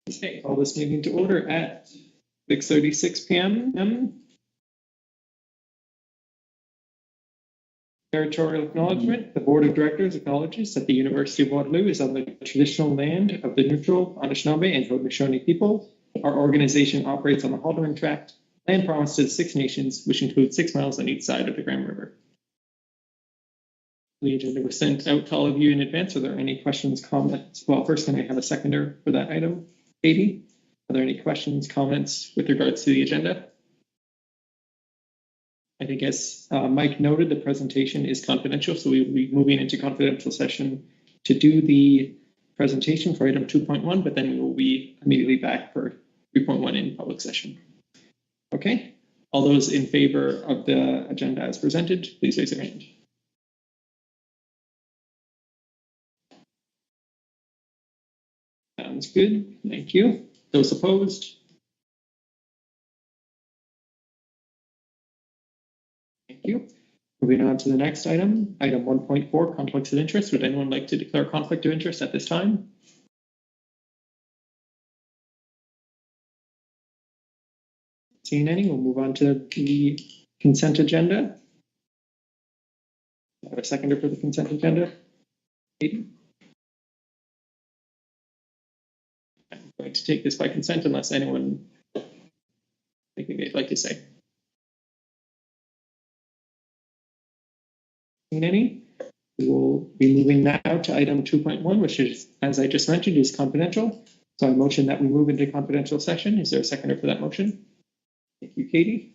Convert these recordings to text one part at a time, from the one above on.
Okay, call this meeting to order at 6:36 p.m. Territorial acknowledgement. The Board of Directors acknowledges that the University of Waterloo is on the traditional land of the neutral Anishinaabe and Haudenosaunee people. Our organization operates on the Haldeman Tract, land promised to the Six Nations, which includes 6 miles on each side of the Grand River. The agenda was sent out to all of you in advance. Are there any questions, comments? Well, first, can I have a seconder for that item? Katie, are there any questions, comments with regards to the agenda? I think as Mike noted, the presentation is confidential, so we will be moving into confidential session to do the presentation for item 2.1, but then we will be immediately back for 3.1 in public session. Okay, all those in favor of the agenda as presented, please raise your hand. Sounds good, thank you. Those opposed? Thank you. Moving on to the next item, item 1.4, conflicts of interest. Would anyone like to declare conflict of interest at this time? Seeing any, we'll move on to the consent agenda. I have a seconder for the consent agenda. Katie? I'm going to take this by consent unless anyone anything they'd like to say. Any? We will be moving now to item 2.1, which is, as I just mentioned, is confidential. So I motion that we move into confidential session. Is there a seconder for that motion? Thank you, Katie.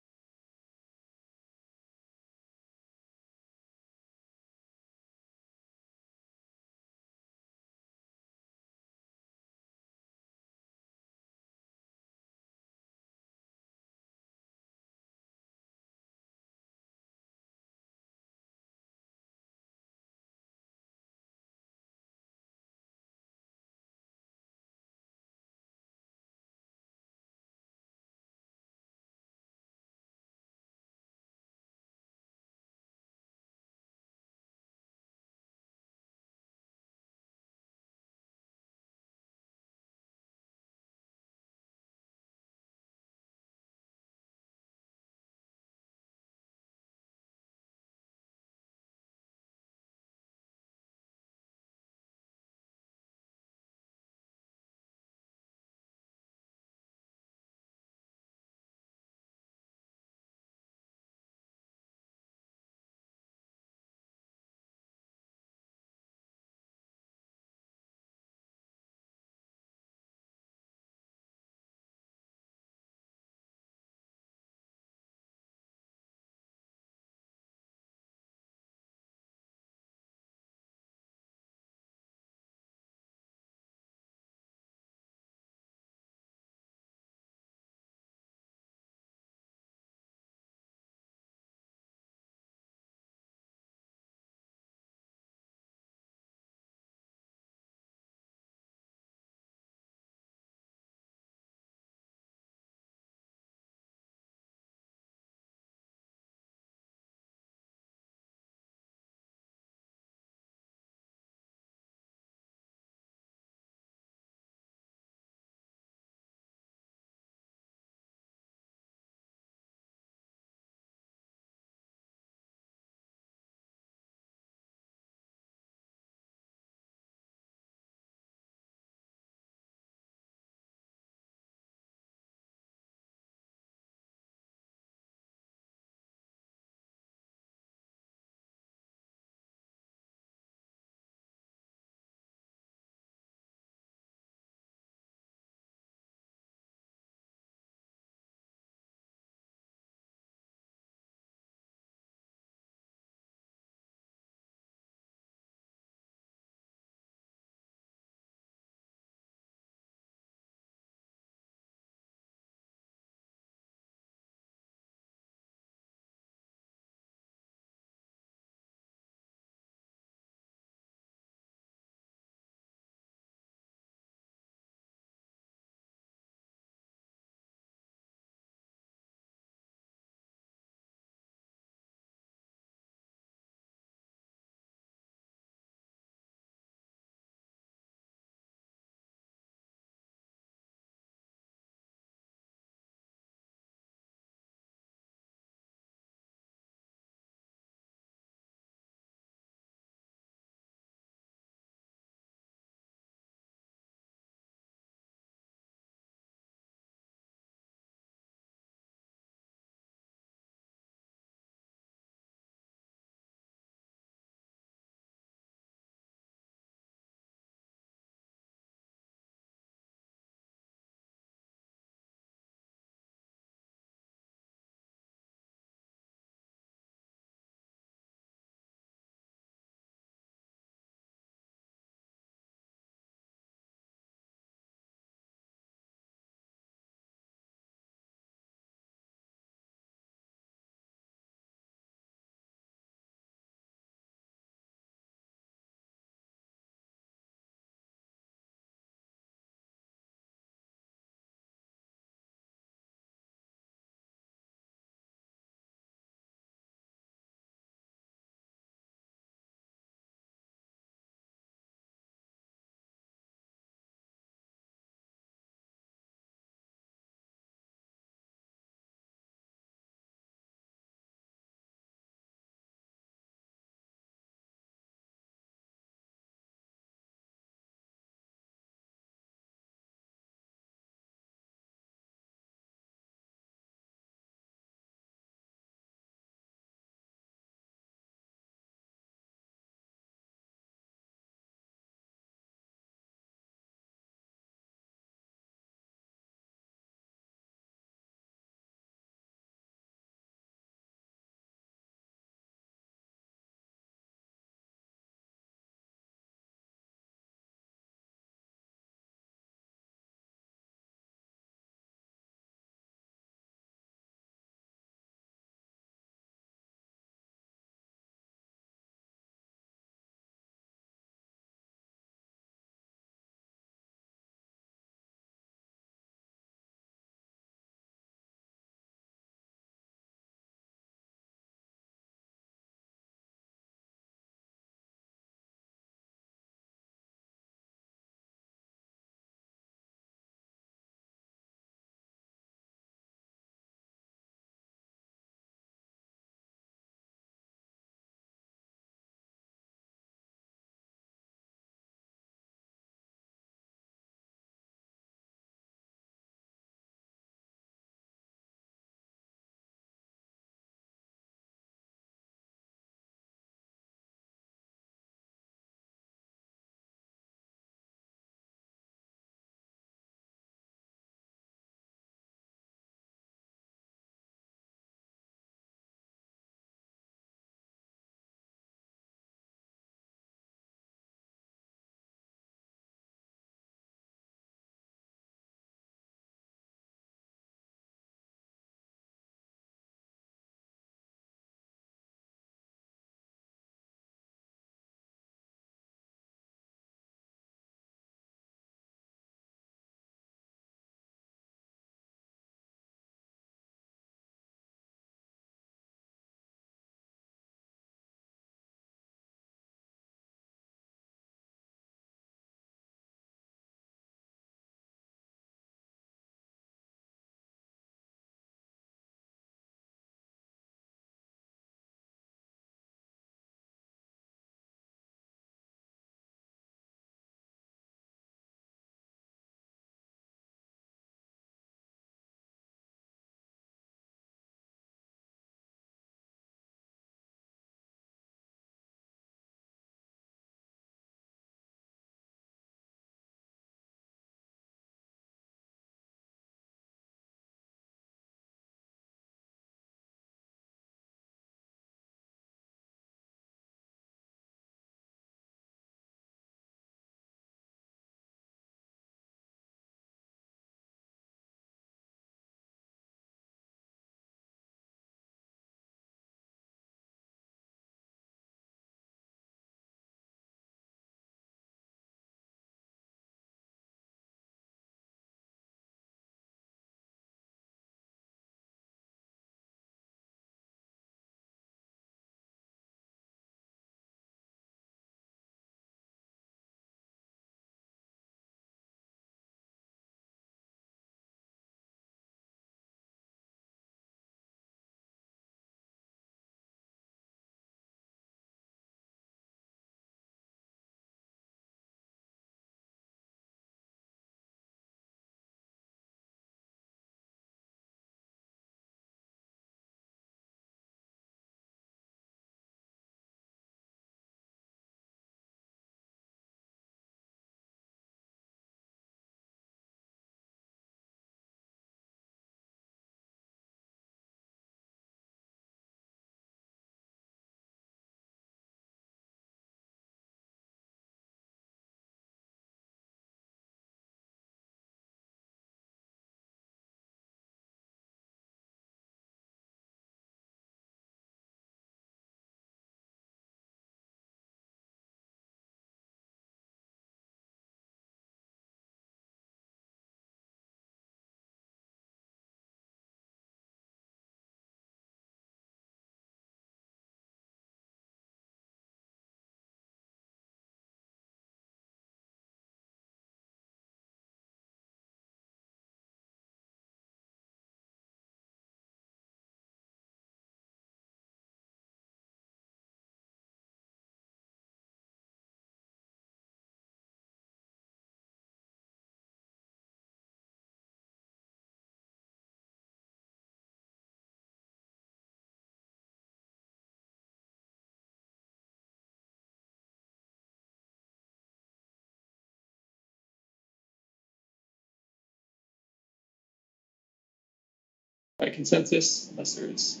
by consensus, unless there's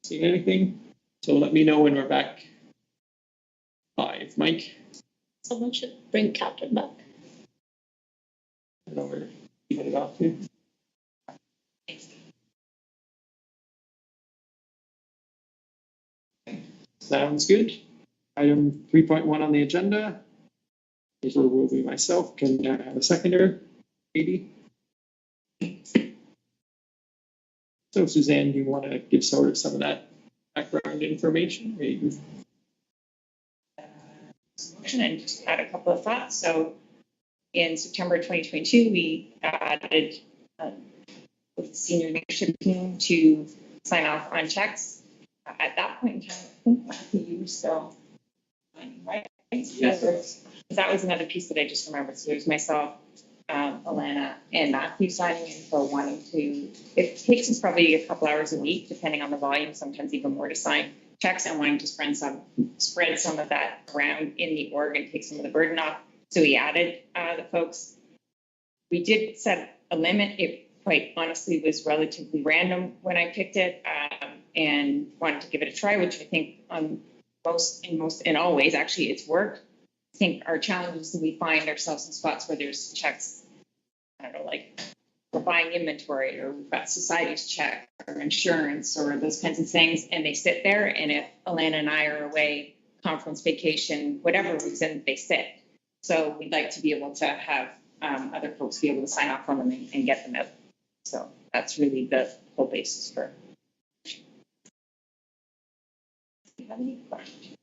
seeing anything. So let me know when we're back live. Mike? Someone should bring Captain back. I don't know where you headed off to. Sounds good. Item 3.1 on the agenda. It will be myself. Can I have a seconder? Katie? So Suzanne, do you want to give sort of some of that background information? And just add a couple of thoughts. So in September 2022, we added the senior leadership team to sign off on checks. At that point in time, I think Matthew, you were still signing, right? Yes. That was another piece that I just remembered. So there's myself, Alana, and Matthew signing in for wanting to, it takes us probably a couple hours a week, depending on the volume, sometimes even more, to sign checks, and wanting to spread some of that around in the org and take some of the burden off. So we added the folks. We did set a limit. It quite honestly was relatively random when I picked it, and wanted to give it a try, which I think in all ways, actually, it's worked. I think our challenge is that we find ourselves in spots where there's checks, I don't know, like we're buying inventory, or we've got society's check, or insurance, or those kinds of things, and they sit there. And if Alana and I are away, conference, vacation, whatever reason, they sit. So we'd like to be able to have other folks be able to sign off on them and get them out. So that's really the whole basis for. Do you have any questions?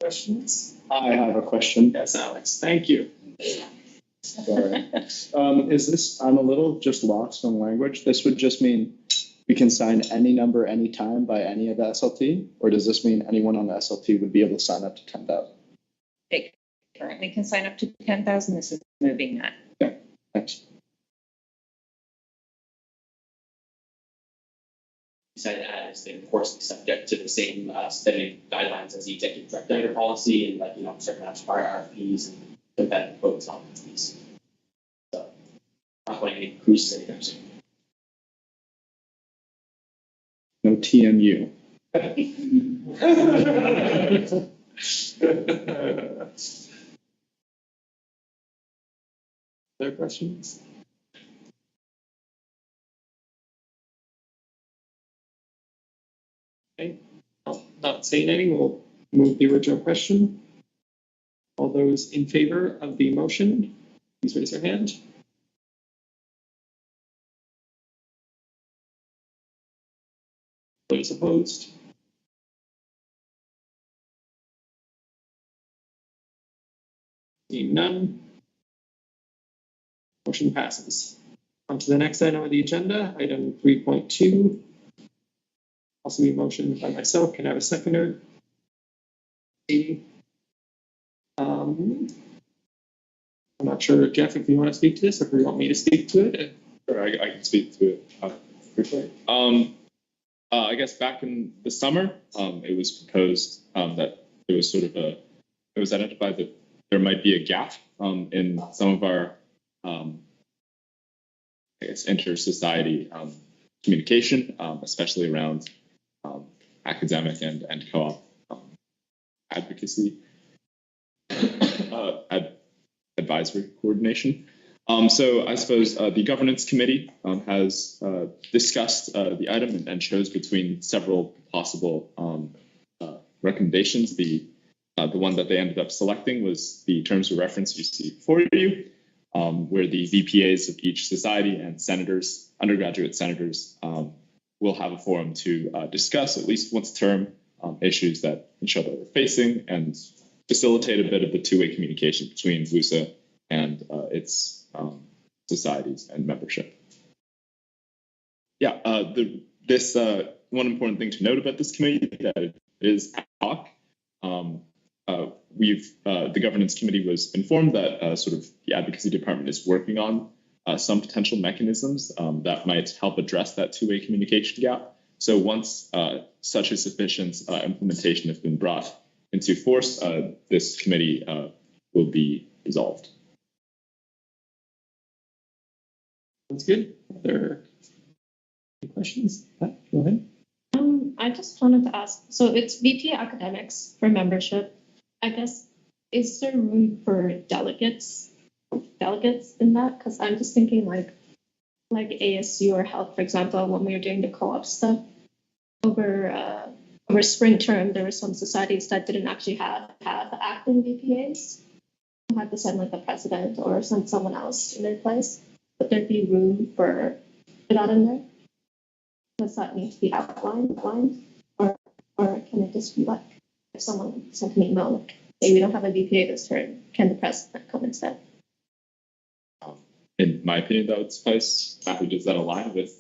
Questions? I have a question. Yes, Alex. Thank you. Sorry. Is this, I'm a little just lost on language. This would just mean we can sign any number anytime by any of the SLT? Or does this mean anyone on the SLT would be able to sign up to 10,000? They currently can sign up to 10,000. This is moving that. Yeah, thanks. Decided to add is that, of course, subject to the same spending guidelines as the executive director policy, and like certain amounts of RFPs and competitive quotes on these. So not going to any cruises anytime soon. No TMU. Other questions? Okay, not saying any, we'll move the original question. All those in favor of the motion, please raise your hand. Those opposed? Seeing none, motion passes. On to the next item of the agenda, item 3.2. Also be motioned by myself. Can I have a seconder? I'm not sure, Jeff, if you want to speak to this or if you want me to speak to it. Sure, I can speak to it quickly. I guess back in the summer, it was proposed that it was it was identified that there might be a gap in some of our, I guess, inter-society communication, especially around academic and co-op advocacy, advisory coordination. So I suppose the governance committee has discussed the item and chose between several possible recommendations. The one that they ended up selecting was the terms of reference you see before you, where the VPAs of each society and senators, undergraduate senators, will have a forum to discuss at least once a term issues that each other are facing and facilitate a bit of the two-way communication between WUSA and its societies and membership. Yeah, this one important thing to note about this committee that it is ad hoc. The governance committee was informed that the advocacy department is working on some potential mechanisms that might help address that two-way communication gap. So once such a sufficient implementation has been brought into force, this committee will be dissolved. That's good. Are there any questions? Go ahead. I just wanted to ask, so it's VP academics for membership. I guess, is there room for delegates in that? Because I'm just thinking like ASU or health, for example, when we were doing the co-op stuff over spring term, there were some societies that didn't actually have acting VPAs. You had to send like the president or send someone else in their place. Would there be room for that in there? Does that need to be outlined, or can it just be like if someone sent an email like, hey, we don't have a VPA this term, can the president come instead? In my opinion, that would suffice. Matthew, does that align with?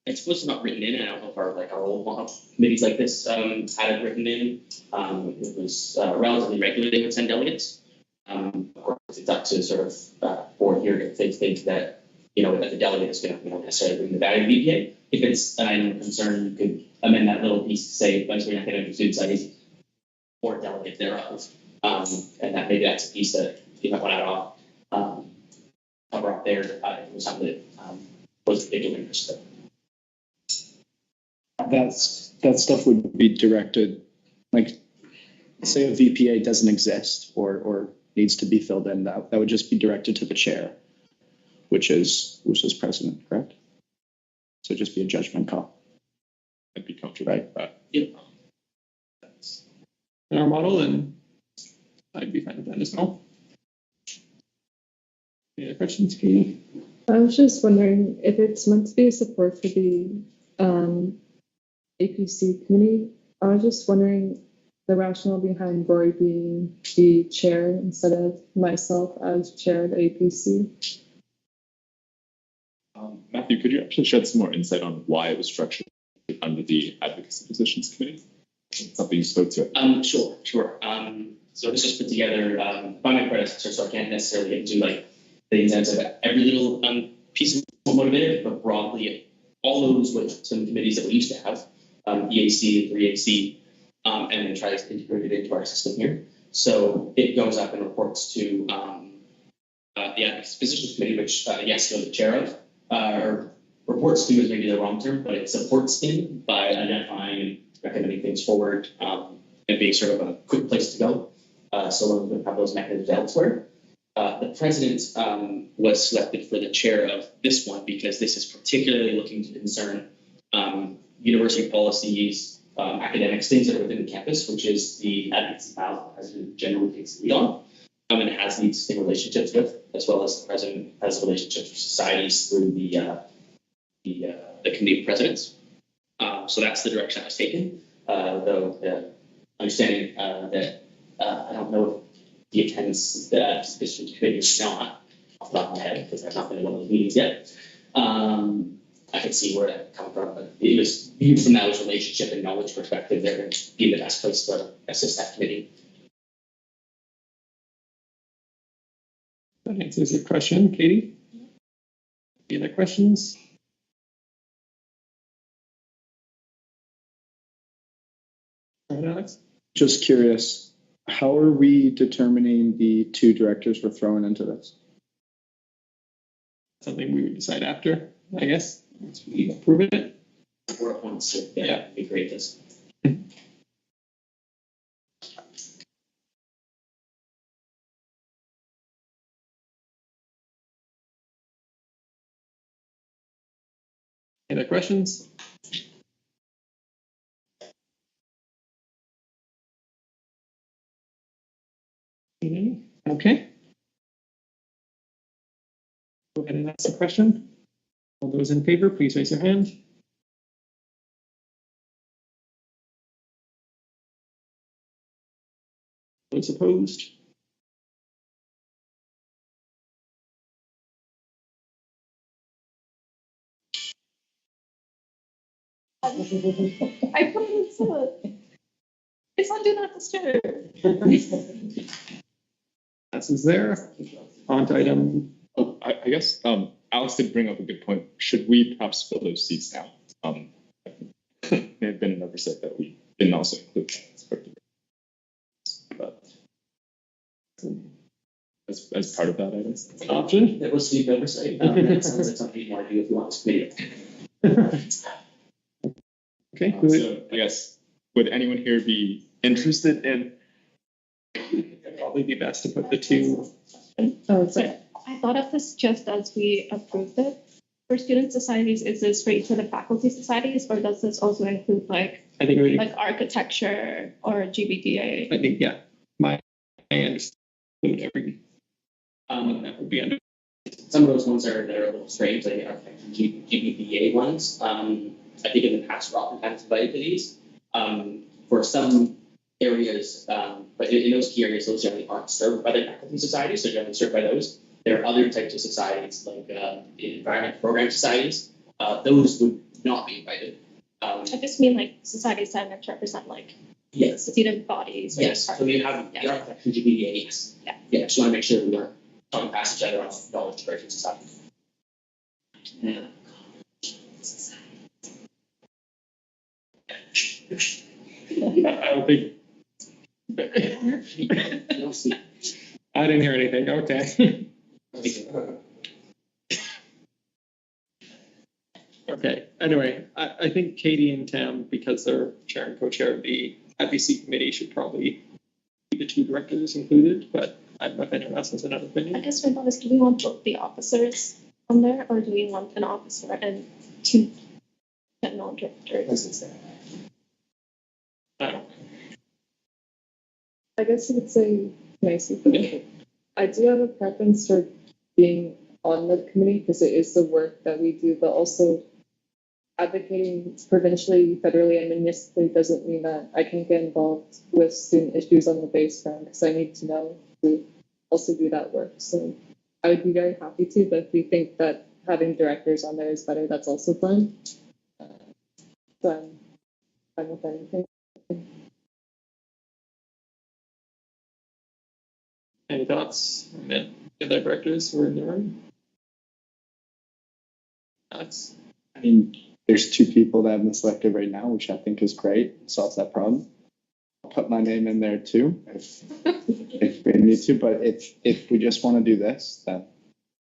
I suppose it's not written in, and I don't know if our old committees like this had it written in. It was relatively regular they would send delegates. Of course, it's up to sort of board here if they think that that the delegate is going to necessarily bring the value of the VPA. If it's an item of concern, you could amend that little piece to say Vice President Academic Student Studies or delegate thereof, and that maybe that's a piece that you might want to cover up there if it was something that was of particular interest. That stuff would be directed, like, say a VPA doesn't exist or needs to be filled in, that would just be directed to the chair, which is WUSA's president, correct? So just be a judgment call. I'd be comfortable with that. Yeah. That's in our model, and I'd be fine with that as well. Any other questions, Katie? I was just wondering if it's meant to be a support for the APC committee. I was just wondering the rationale behind Rory being the chair instead of myself as chair of the APC. Matthew, could you actually shed some more insight on why it was structured under the Advocacy Positions Committee? Something you spoke to. Sure. So this was put together by my predecessor, so I can't necessarily get into like the ins and outs of every little piece of what motivated, but broadly, all those with some committees that we used to have, EAC, 3AC, and then try to integrate it into our system here. So it goes up and reports to the Advocacy Positions Committee, which yes, you're the chair of. Or reports to is maybe the wrong term, but it supports in by identifying and recommending things forward and being sort of a quick place to go. So when we have those mechanisms elsewhere. The president was selected for the chair of this one because this is particularly looking to concern university policies, academics, things that are within the campus, which is the advocacy files the president generally takes the lead on. And it has these same relationships with, as well as the president has relationships with societies through the committee of presidents. So that's the direction I was taken. Though understanding that I don't know if the attendance that this committee is not off the top of my head because I've not been in one of those meetings yet. I could see where that come from, but it was viewed from that relationship and knowledge perspective. They're going to be the best place to assist that committee. That answers your question, Katie. Any other questions? All right, Alex. Just curious, how are we determining the two directors we're throwing into this? Something we would decide after, I guess, once we approve it. Or appoints to we create this. Any other questions? Any? Okay. Go ahead and ask the question. All those in favor, please raise your hand. Those opposed? I put it it's on do not disturb. This is there. On to item. Oh, I guess Alex did bring up a good point. Should we perhaps fill those seats now? may have been an oversight that we didn't also include that as part of the, but as part of that item. An option? That was the oversight. That sounds like something you want to do if you want this video. Okay. So I guess, would anyone here be interested in? It'd probably be best to put the two. Oh, sorry. I thought of this just as we approved it. For student societies, is this for each of the faculty societies, or does this also include like I think it would. like architecture or GBDA? I think my understanding every that would be under. Some of those ones that are a little strange, like GBBA ones. I think in the past we're oftentimes invited to these. For some areas, but in those key areas, those generally aren't served by the faculty societies, so generally served by those. There are other types of societies, like environment program societies. Those would not be invited. I just mean like societies that represent like Yes. student bodies. or Yes. So you have the architecture GBDA. Yes. Yeah. Yeah. Just want to make sure we weren't talking past each other on knowledge creation society. Yeah. I don't think. I didn't hear anything. Okay. Okay. Anyway, I think Katie and Tam, because they're chair and co-chair of the advocacy committee, should probably be the two directors included. But I don't know if anyone else has another I opinion. guess my thought is, do we want both the officers on there, or do we want an officer and two general directors? I guess you could say nicely. I do have a preference for being on the committee because it is the work that we do, but also advocating provincially, federally, and municipally doesn't mean that I can get involved with student issues on the base ground because I need to know to also do that work. So I would be very happy to, but if we think that having directors on there is better, that's also fine. So I'm fine with anything. Any thoughts on the other directors who are in the room? Thoughts? I mean, there's two people that have been selected right now, which I think is great, solves that problem. I'll put my name in there too, if we need to, but if we just want to do this, then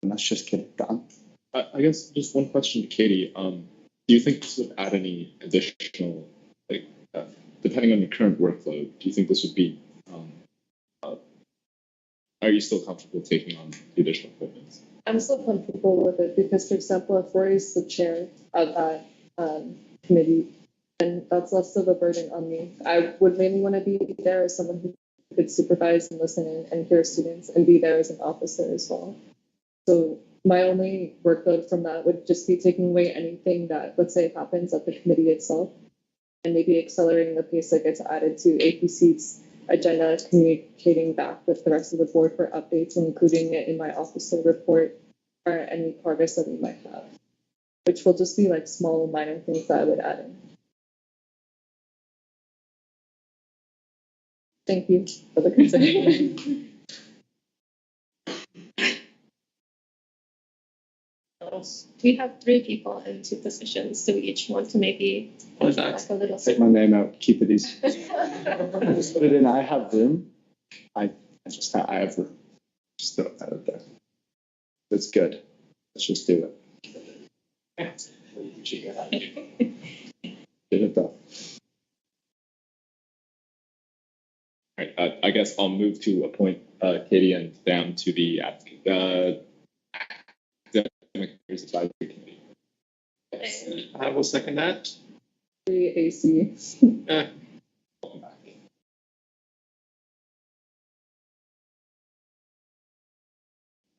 let's just get it done. I guess just one question to Katie. Do you think this would add any additional, like, depending on your current workload, do you think this would be, are you still comfortable taking on the additional commitments? I'm still comfortable with it because, for example, if Rory's the chair of that committee, then that's less of a burden on me. I would mainly want to be there as someone who could supervise and listen and hear students and be there as an officer as well. So my only workload from that would just be taking away anything that, let's say, happens at the committee itself and maybe accelerating the pace that gets added to APC's agenda, communicating back with the rest of the board for updates, including it in my officer report or any progress that we might have, which will just be like small minor things that I would add in. Thank you for the consideration. We have 3 people in 2 positions, so we each want to maybe What's like that? a little. Take my name out, keep it easy. Just put it in, I have room. I have room. Just throw that out there. It's good. Let's just do it. Get it done. All right, I guess I'll move to appoint Katie and Sam to the Academic Affairs Advisory Committee. I will second that. AC. Welcome back.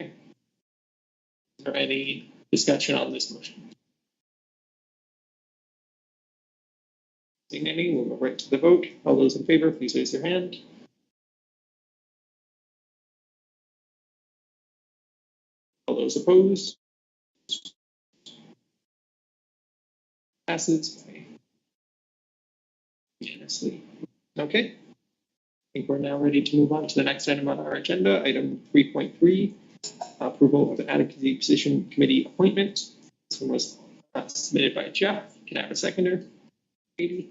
Is there any discussion on this motion? Seeing any, we'll go right to the vote. All those in favor, please raise your hand. All those opposed? Passes unanimously. Okay. I think we're now ready to move on to the next item on our agenda, item 3.3, approval of an advocacy position committee appointment. This one was submitted by Jeff. Can I have a seconder? Katie?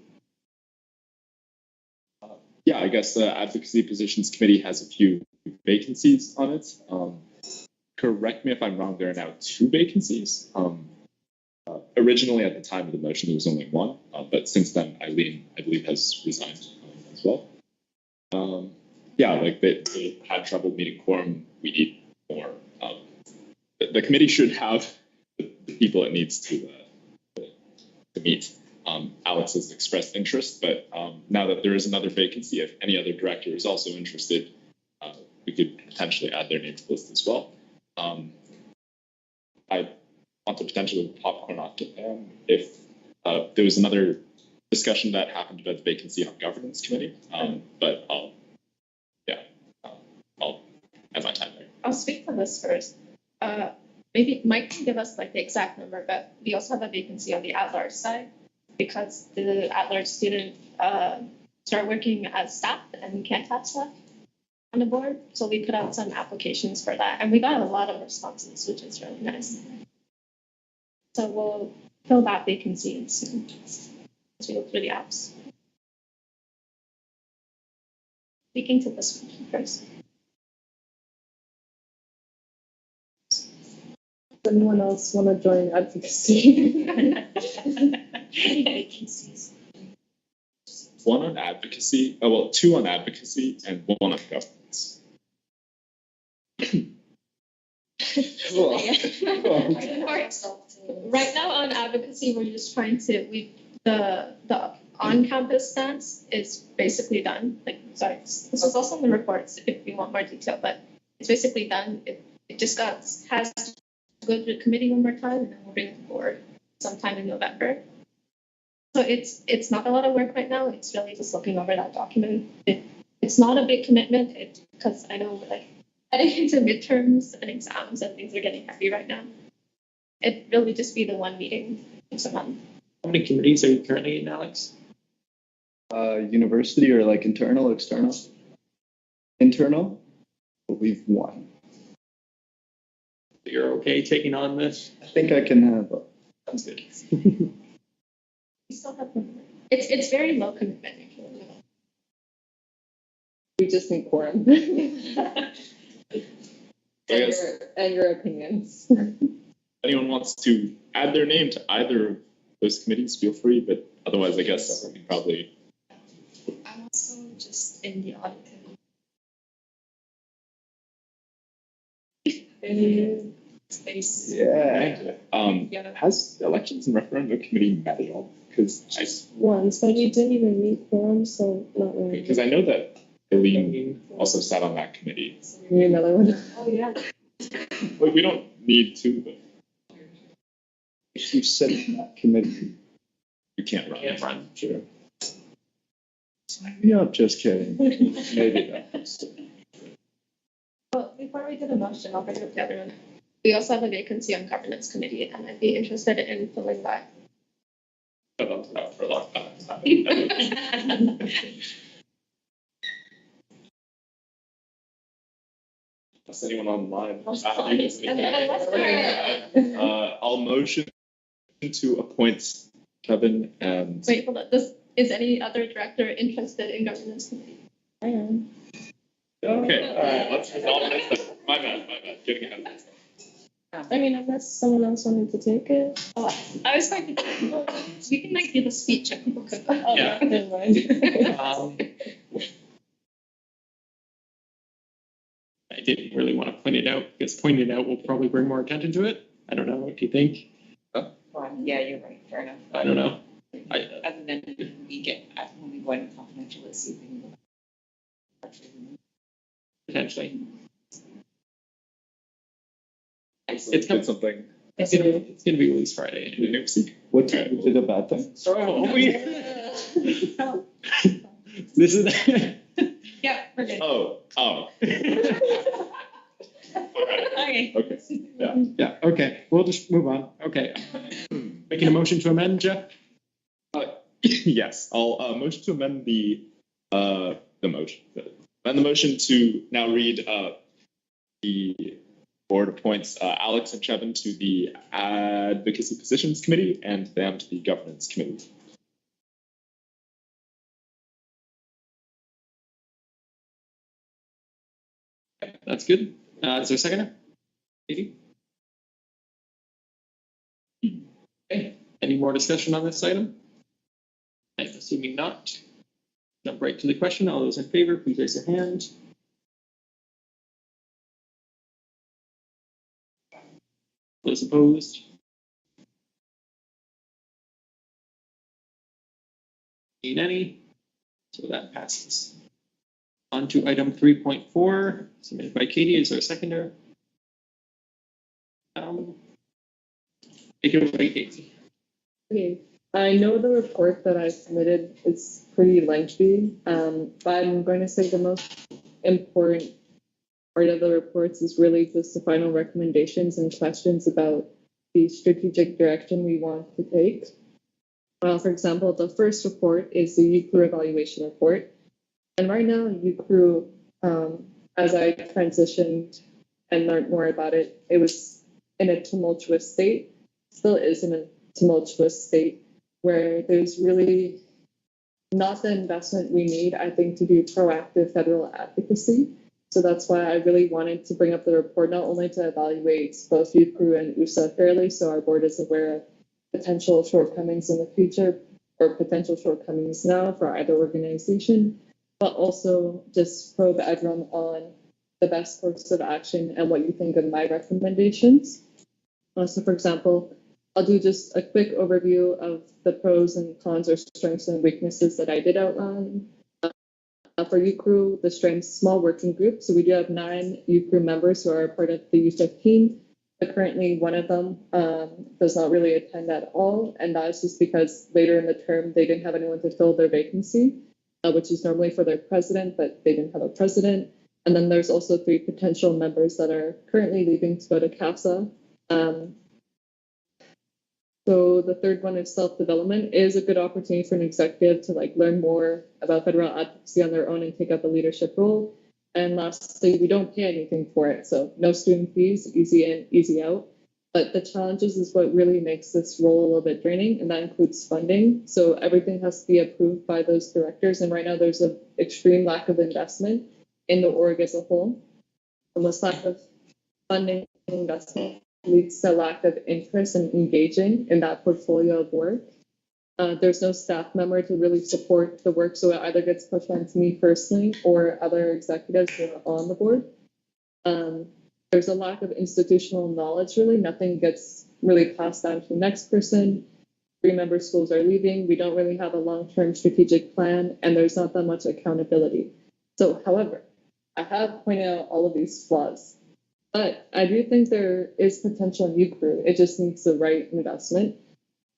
Yeah, I guess the Advocacy Positions Committee has a few vacancies on it. Correct me if I'm wrong, there are now 2 vacancies. Originally, at the time of the motion, there was only 1, but since then, Eileen, I believe, has resigned as well. Yeah, like they had trouble meeting quorum. We need more. The committee should have the people it needs to meet. Alex has expressed interest, but now that there is another vacancy, if any other director is also interested, we could potentially add their name to the list as well. I want to potentially popcorn off to them if there was another discussion that happened about the vacancy on governance committee, but I'll have my time there. I'll speak for this first. Maybe Mike can give us like the exact number, but we also have a vacancy on the at-large side because the at-large student start working as staff and we can't have staff on the board. So we put out some applications for that and we got a lot of responses, which is really nice. So we'll fill that vacancy soon as we look through the apps. Speaking to this one first. Does anyone else want to join advocacy? Vacancies. 1 on advocacy, 2 on advocacy and 1 on governance. Right now on advocacy, we're just trying to, the on-campus stance is basically done. Like, sorry, this is also in the reports if you want more detail, but it's basically done. It just has to go to the committee one more time and then we'll bring it to the board sometime in November. So it's not a lot of work right now. It's really just looking over that document. It's not a big commitment because I know we're like heading into midterms and exams and things are getting heavy right now. It'd really just be the 1 meeting once a month. How many committees are you currently in, Alex? University or like internal, external? Internal, I believe 1. You're okay taking on this? I think I can handle. Sounds good. We still have it's very low commitment. We just need quorum. I guess and your opinions. anyone wants to add their name to either of those committees, feel free, but otherwise, I guess we can probably. I'm also just in the audit committee. Space. Yeah. Has the elections and referendum committee met at all? Because Once, but we didn't even meet quorum, so not really. because I know that Eileen also sat on that committee. We need another one. Oh yeah. Like, we don't need to, but If you sit in that committee, you can't run. Can't run, sure. yeah, just kidding. Maybe not. Well, before we do the motion, I'll bring it up to everyone. We also have a vacancy on governance committee, and I'd be interested in filling that. I've done that for a long time. Is anyone online? I'll motion to appoint Kevin and. Wait, hold on. Is any other director interested in governance committee? I am. Okay, all right, let's resolve this. My bad, getting ahead of myself. I mean, unless someone else wanted to take it. Oh, I was going to. We can like do the speech and people could. Oh, Yeah. never mind. I didn't really want to point it out because pointing it out will probably bring more attention to it. I don't know. What do you think? Well, yeah, you're right, fair enough. I don't know. Other than when we go into confidential, let's see if we can go. Potentially. It's got something. It's gonna be released Friday. What did a bad thing? Oh, this is. Yeah, we're good. Oh. Okay. Okay. Yeah. Yeah. Okay. We'll just move on. Okay. Making a motion to amend, Jeff. Yes, I'll motion to amend the motion. Amend the motion to now read the board appoints Alex and Chevin to the Advocacy Positions Committee and them to the Governance Committee. that's good. Is there a seconder? Katie? Okay, any more discussion on this item? I'm assuming not. Jump right to the question. All those in favor, please raise your hand. Those opposed? Need any? So that passes. On to item 3.4, submitted by Katie. Is there a seconder? Take it away, Katie. Okay, I know the report that I submitted is pretty lengthy, but I'm going to say the most important part of the reports is really just the final recommendations and questions about the strategic direction we want to take. For example, the first report is the UCRU evaluation report. And right now, UCRU, as I transitioned and learned more about it, it was in a tumultuous state, still is in a tumultuous state, where there's really not the investment we need, I think, to do proactive federal advocacy. So that's why I really wanted to bring up the report, not only to evaluate both UCRU and WUSA fairly, so our board is aware of potential shortcomings in the future or potential shortcomings now for either organization, but also just probe everyone on the best course of action and what you think of my recommendations. So for example, I'll do just a quick overview of the pros and cons or strengths and weaknesses that I did outline. For UCRU, the strengths, small working group. So we do have 9 UCRU members who are part of the USA team, but currently one of them does not really attend at all. And that's just because later in the term, they didn't have anyone to fill their vacancy, which is normally for their president, but they didn't have a president. And then there's also 3 potential members that are currently leaving to go to CASA. So the third one is self-development. It is a good opportunity for an executive to learn more about federal advocacy on their own and take up a leadership role. And lastly, we don't pay anything for it. So no student fees, easy in, easy out. But the challenges is what really makes this role a little bit draining, and that includes funding. So everything has to be approved by those directors. And right now there's an extreme lack of investment in the org as a whole. And this lack of funding and investment leads to lack of interest in engaging in that portfolio of work. There's no staff member to really support the work, so it either gets pushed onto me personally or other executives who are on the board. There's a lack of institutional knowledge, really. Nothing gets really passed down to the next person. 3-member schools are leaving. We don't really have a long-term strategic plan, and there's not that much accountability. So, however, I have pointed out all of these flaws. But I do think there is potential in UCRU. It just needs the right investment.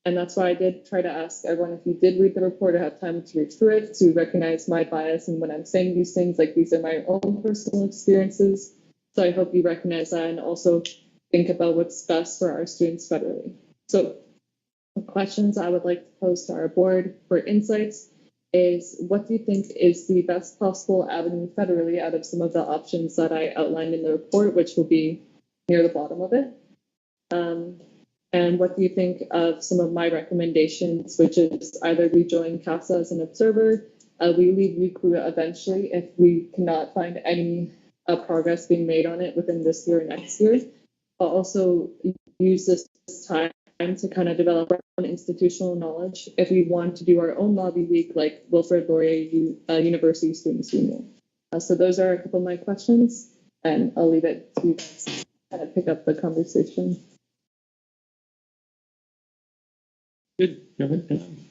And that's why I did try to ask everyone, if you did read the report or have time to read through it, to recognize my bias. And when I'm saying these things, these are my own personal experiences. So I hope you recognize that and also think about what's best for our students federally. So the questions I would like to pose to our board for insights is, what do you think is the best possible avenue federally out of some of the options that I outlined in the report, which will be near the bottom of it? And what do you think of some of my recommendations, which is either we join CASA as an observer, we leave UCRU eventually if we cannot find any progress being made on it within this year or next year, but also use this time to kind of develop our own institutional knowledge if we want to do our own lobby week like Wilfrid Laurier University Students Union. So those are a couple of my questions, and I'll leave it to you guys to kind of pick up the conversation. Good. Go ahead.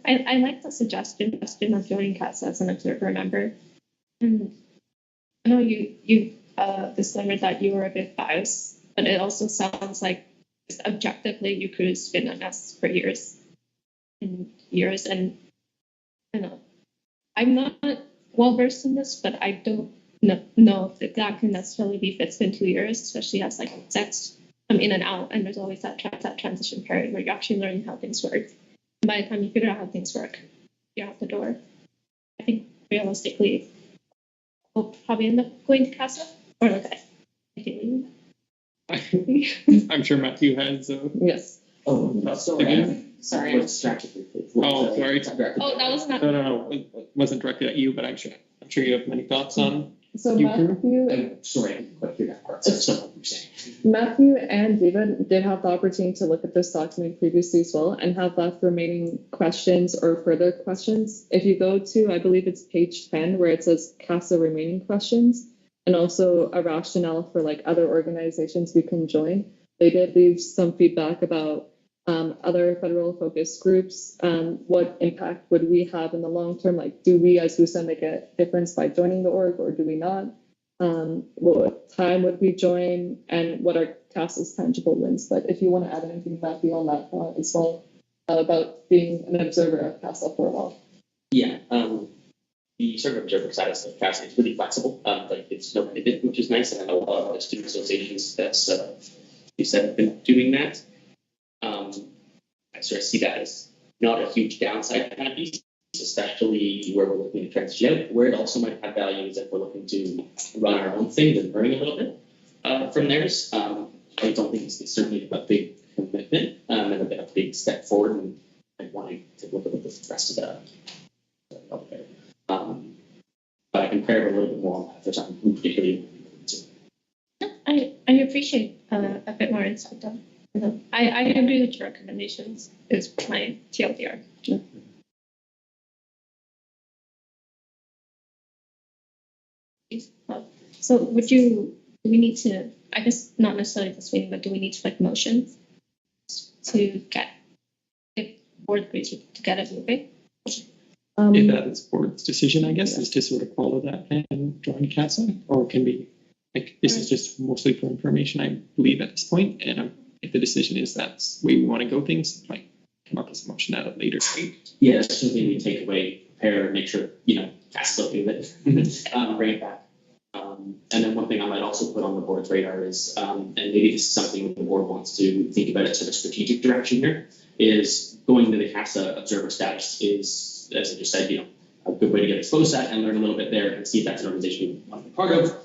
I like the suggestion of joining CASA as an observer member. And I know you discovered that you were a bit biased, but it also sounds like objectively UCRU has been a mess for years and years. And I know I'm not well versed in this, but I don't know if that can necessarily be fixed in 2 years, especially as execs come in and out, and there's always that transition period where you're actually learning how things work. And by the time you figure out how things work, you're out the door. I think realistically, we'll probably end up going to CASA or ideally. I'm sure Matthew has. Yes. Oh, sorry, I was distracted briefly. Oh, sorry. Oh, that was not. No. It wasn't directed at you, but I'm sure you have many thoughts on So You Matthew, I'm sorry, I didn't quite hear that part, so that's not what you're saying. Matthew and David did have the opportunity to look at this document previously as well and have left remaining questions or further questions. If you go to, I believe it's page 10, where it says CASA remaining questions, and also a rationale for like other organizations we can join. They did leave some feedback about other federal focused groups. What impact would we have in the long term? Like, do we as WUSA make a difference by joining the org, or do we not? What time would we join, and what are CASA's tangible wins? But if you want to add anything, Matthew, on that as well, about being an observer of CASA for a while. Yeah, the sort of observer status of CASA is really flexible. Like it's no commitment, which is nice, and I know a lot of the student associations that's you said have been doing that. I sort of see that as not a huge downside to that piece, especially where we're looking to transition out. Where it also might have value is if we're looking to run our own thing and learning a little bit from theirs. I don't think it's certainly a big commitment and a big step forward, and I wanting to look at the rest of the but I can pair a little bit more on that for something particularly. I appreciate a bit more insight on. I agree with your recommendations. Is my TLDR. Yeah. So do we need to, I guess not necessarily this meeting, but do we need to like motion to get, if board agrees to get it moving? If that is board's decision, I guess, is to sort of follow that and join CASA, or can be like, this is just mostly for information, I believe, at this point. And if the decision is that's the way we want to go things, like come up with a motion at a later date. Yeah, that's something we take away, prepare, make sure, CASA's okay with it, bring it back. And then one thing I might also put on the board's radar is, and maybe this is something the board wants to think about as sort of strategic direction here, is going to the CASA observer status is, as I just said, a good way to get exposed to that and learn a little bit there and see if that's an organization we want to be part of.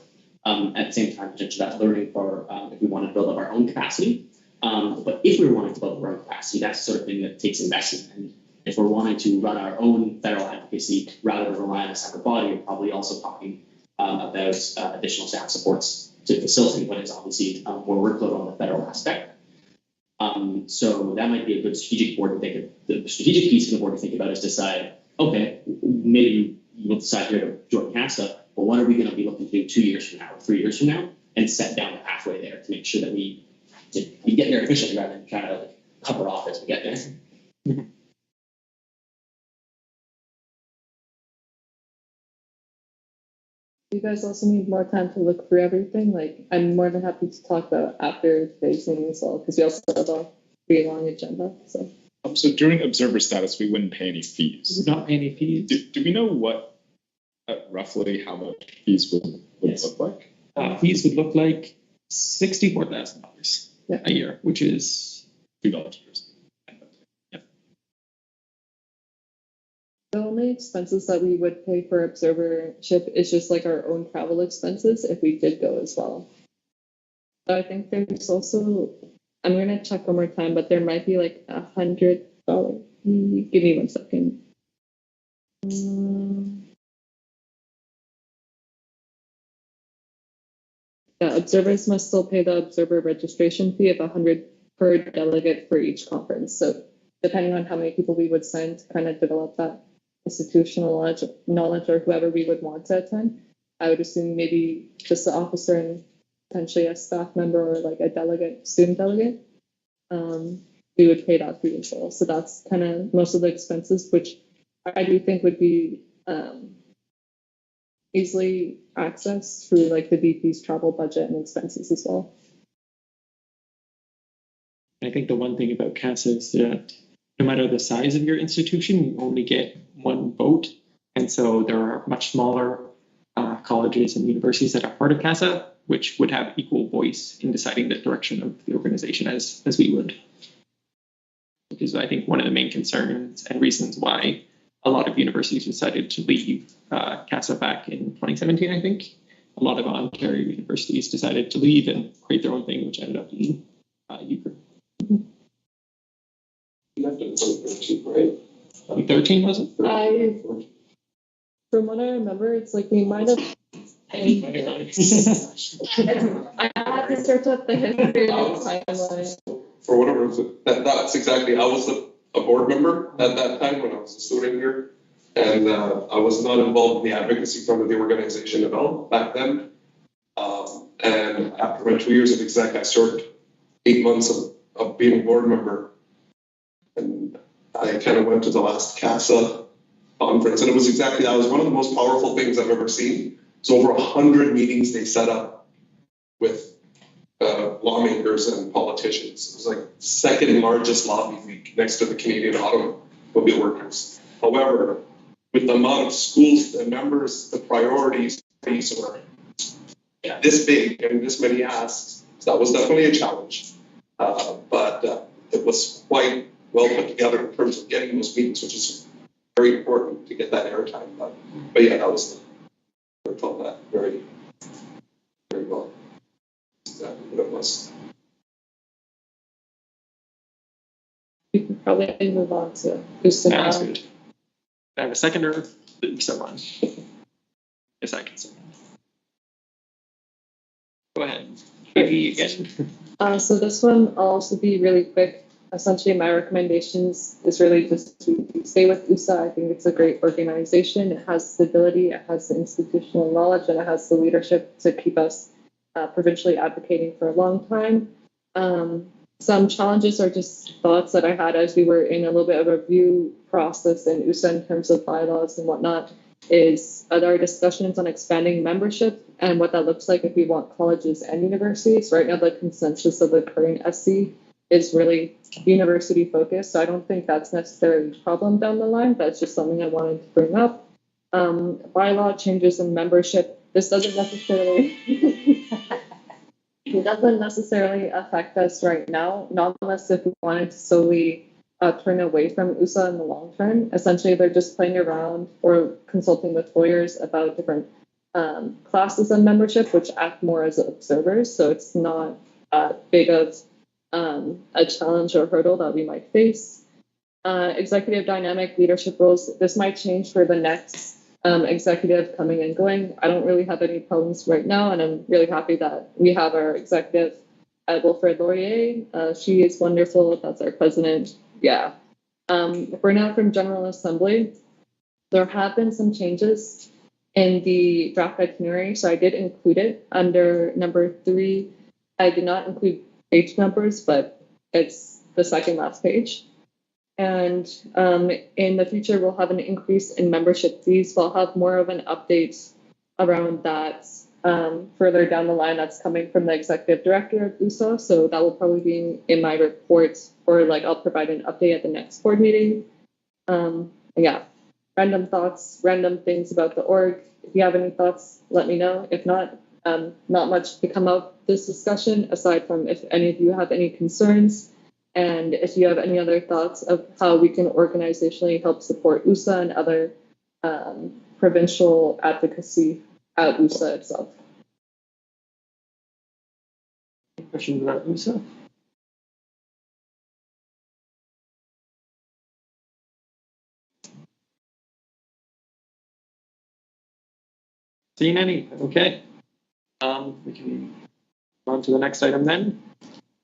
At the same time, potentially that's learning for if we want to build up our own capacity. But if we're wanting to build up our own capacity, that's the sort of thing that takes investment. And if we're wanting to run our own federal advocacy rather than rely on a separate body, we're probably also talking about additional staff supports to facilitate what is obviously more workload on the federal aspect. So that might be a good strategic board to think of. The strategic piece for the board to think about is decide, okay, maybe we'll decide here to join CASA, but what are we going to be looking to do 2 years from now or 3 years from now, and set down the pathway there to make sure that we get there efficiently rather than trying to cover off as we get there. Mm-hmm. You guys also need more time to look through everything. Like, I'm more than happy to talk about after today's meeting as well, because we also have a pretty long agenda. So during observer status, we wouldn't pay any fees. We would not pay any fees. Do we know what roughly how much fees would Yes. look like? Fees would look like $64,000 a year, which is $2 per person. The only expenses that we would pay for observership is just like our own travel expenses if we did go as well. But I think there's also, I'm going to check one more time, but there might be like $100. Give me 1 second. Yeah, observers must still pay the observer registration fee of $100 per delegate for each conference. So depending on how many people we would send to kind of develop that institutional knowledge or whoever we would want to attend, I would assume maybe just the officer and potentially a staff member or like a delegate, student delegate, we would pay that fee as well. So that's kind of most of the expenses, which I do think would be easily accessed through like the VP's travel budget and expenses as well. I think the one thing about CASA is that no matter the size of your institution, you only get one vote. And so there are much smaller colleges and universities that are part of CASA, which would have equal voice in deciding the direction of the organization as we would. Which is, I think, one of the main concerns and reasons why a lot of universities decided to leave CASA back in 2017, I think. A lot of Ontario universities decided to leave and create their own thing, which ended up being UCR. You have to vote for 2, right? 2013, was it? From what I remember, it's like we might have I had to search up the history of the timeline. For whatever reason, that's exactly, I was a board member at that time when I was a student here. And I was not involved in the advocacy front of the organization at all back then. And after my 2 years of exec, I served 8 months of being a board member. And I kind of went to the last CASA conference, and it was exactly that. It was one of the most powerful things I've ever seen. So over 100 meetings they set up with lawmakers and politicians. It was like second largest lobby week next to the Canadian Automobile Workers. However, with the amount of schools, the members, the priorities were this big and this many asks, so that was definitely a challenge. But it was quite well put together in terms of getting those meetings, which is very important to get that airtime. But yeah, that was I recall that very, very well. Exactly what it was. We can probably move on to WUSA now. Sounds good. I have a seconder for the WUSA one. Yes, I can second. Go ahead. Maybe again. So this one I'll also be really quick. Essentially, my recommendations is really just to stay with WUSA. I think it's a great organization. It has stability, it has the institutional knowledge, and it has the leadership to keep us provincially advocating for a long time. Some challenges are just thoughts that I had as we were in a little bit of a review process in WUSA in terms of bylaws and whatnot, is there are discussions on expanding membership and what that looks like if we want colleges and universities. Right now, the consensus of the current SC is really university focused. So I don't think that's necessarily a problem down the line. That's just something I wanted to bring up. Bylaw changes in membership. This doesn't necessarily it doesn't necessarily affect us right now, not unless if we wanted to solely turn away from WUSA in the long term. Essentially, they're just playing around or consulting with lawyers about different classes of membership, which act more as observers. So it's not big of a challenge or hurdle that we might face. Executive dynamic leadership roles. This might change for the next executive coming and going. I don't really have any problems right now, and I'm really happy that we have our executive Wilfred Laurier. She is wonderful. That's our president. Yeah. Burnout from General Assembly. There have been some changes in the draft itinerary, so I did include it under number 3. I did not include page numbers, but it's the second last page. And in the future, we'll have an increase in membership fees. We'll have more of an update around that further down the line. That's coming from the executive director of WUSA. So that will probably be in my report, or like I'll provide an update at the next board meeting. Yeah, random thoughts, random things about the org. If you have any thoughts, let me know. If not, not much to come out this discussion, aside from if any of you have any concerns. And if you have any other thoughts of how we can organizationally help support WUSA and other provincial advocacy at WUSA itself. Any questions about WUSA? Seeing any? Okay. We can move on to the next item then.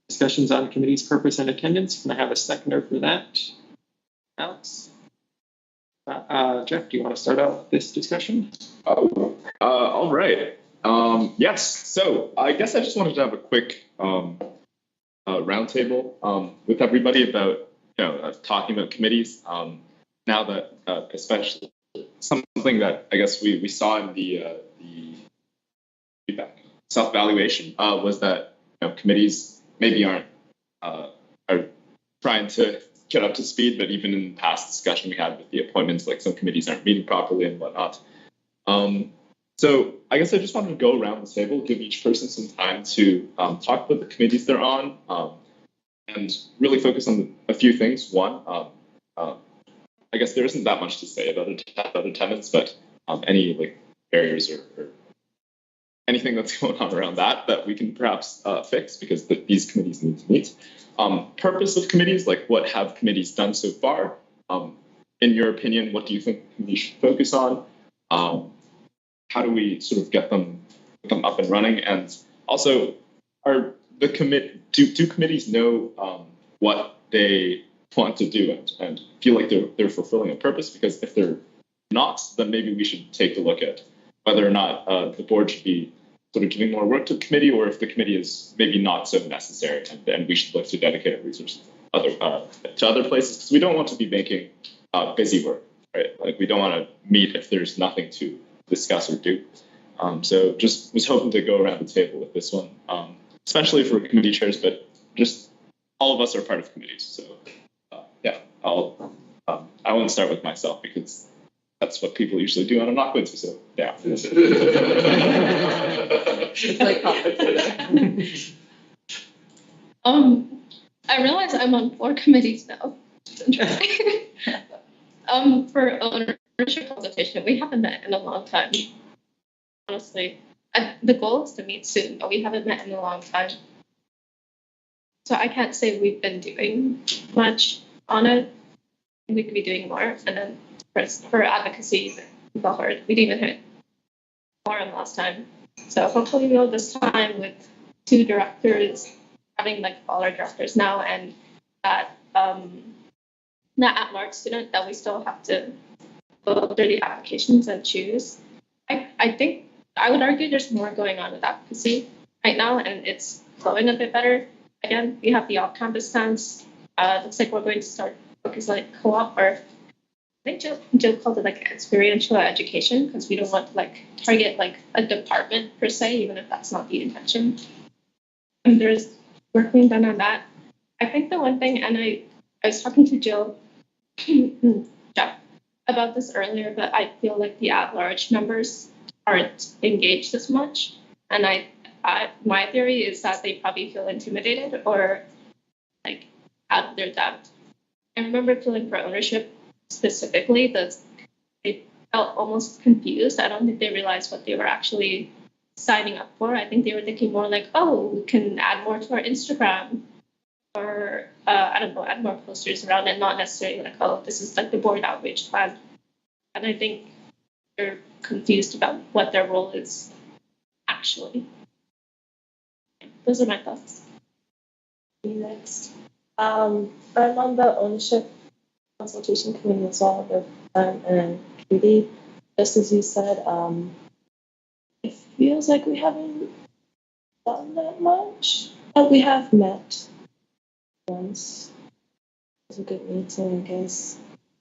Discussions on committee's purpose and attendance. Can I have a seconder for that? Alex? Jeff, do you want to start out this discussion? All right. Yes. So I guess I just wanted to have a quick roundtable with everybody about talking about committees. Now that especially something that I guess we saw in the feedback self-evaluation was that committees maybe are trying to get up to speed, but even in the past discussion we had with the appointments, like some committees aren't meeting properly and whatnot. So I guess I just wanted to go around the table, give each person some time to talk about the committees they're on, and really focus on a few things. One, I guess there isn't that much to say about attendance, but any barriers or anything that's going on around that we can perhaps fix, because these committees need to meet. Purpose of committees, what have committees done so far? In your opinion, what do you think committees should focus on? how do we sort of get them up and running? And also, do committees know what they want to do and feel like they're fulfilling a purpose? Because if they're not, then maybe we should take a look at whether or not the board should be sort of giving more work to the committee, or if the committee is maybe not so necessary, and then we should look to dedicate our resources to other places, because we don't want to be making busy work, right? Like, we don't want to meet if there's nothing to discuss or do. So just was hoping to go around the table with this one, especially for committee chairs, but just all of us are part of committees. So yeah, I won't start with myself because that's what people usually do, and I'm not going to. So yeah. It's like complicated. I realize I'm on 4 committees now. It's interesting. For ownership consultation, we haven't met in a long time. Honestly, the goal is to meet soon, but we haven't met in a long time. So I can't say we've been doing much on it. We could be doing more. And then for advocacy, we didn't even hit quorum last time. So hopefully we'll this time with 2 directors, having like all our directors now, and that at-large student that we still have to go through the applications and choose. I think I would argue there's more going on with advocacy right now, and it's flowing a bit better. Again, we have the off-campus stance. Looks like we're going to start focus like co-op, or I think Joe called it like experiential education, because we don't want to like target like a department per se, even if that's not the intention. And there's work being done on that. I think the one thing, and I was talking to Joe Jeff about this earlier, but I feel like the at-large members aren't engaged as much. And my theory is that they probably feel intimidated or like out of their depth. I remember feeling for ownership specifically that they felt almost confused. I don't think they realized what they were actually signing up for. I think they were thinking more like, oh, we can add more to our Instagram, or I don't know, add more posters around it, not necessarily like, oh, this is like the board outreach plan. And I think they're confused about what their role is actually. Those are my thoughts. Next. I'm on the ownership consultation committee as well with and Katie. Just as you said, it feels like we haven't done that much. But we have met once. It was a good meeting, I guess.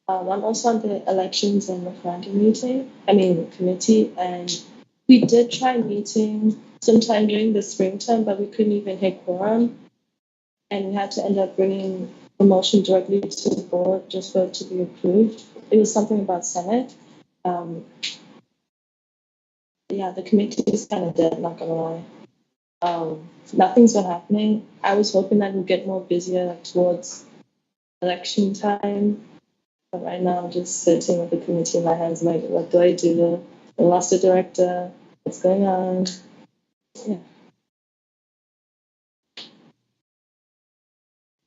I'm also on the elections and referendum committee, and we did try meeting sometime during the spring term, but we couldn't even hit quorum, and we had to end up bringing a motion directly to the board just for it to be approved. It was something about Senate. Yeah, the committee is kind of dead, not gonna lie. Nothing's been happening. I was hoping that we'd get more busier towards election time. But right now, I'm just sitting with the committee in my hands, like, what do I do? I lost a director. What's going on? Yeah.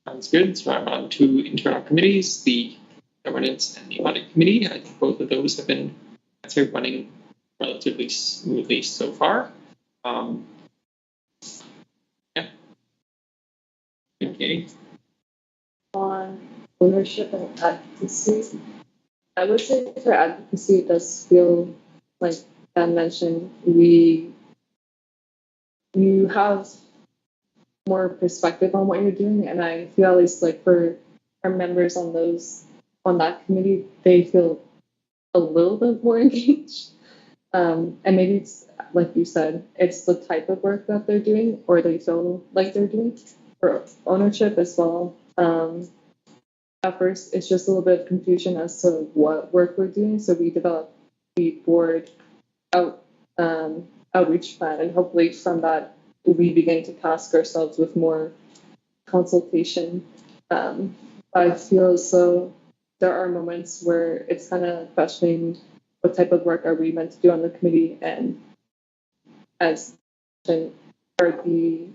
Sounds good. So I'm on 2 internal committees, the governance and the audit committee. I think both of those have been, I'd say, running relatively smoothly so far. Yeah. Okay. On ownership and advocacy, I would say for advocacy, it does feel like Dan mentioned, you have more perspective on what you're doing, and I feel at least like for our members on that committee, they feel a little bit more engaged. And maybe it's like you said, it's the type of work that they're doing, or they feel like they're doing, for ownership as well. At first, it's just a little bit of confusion as to what work we're doing. So we developed the board outreach plan, and hopefully from that, we begin to task ourselves with more consultation. I feel as though there are moments where it's kind of questioning what type of work are we meant to do on the committee, and as are the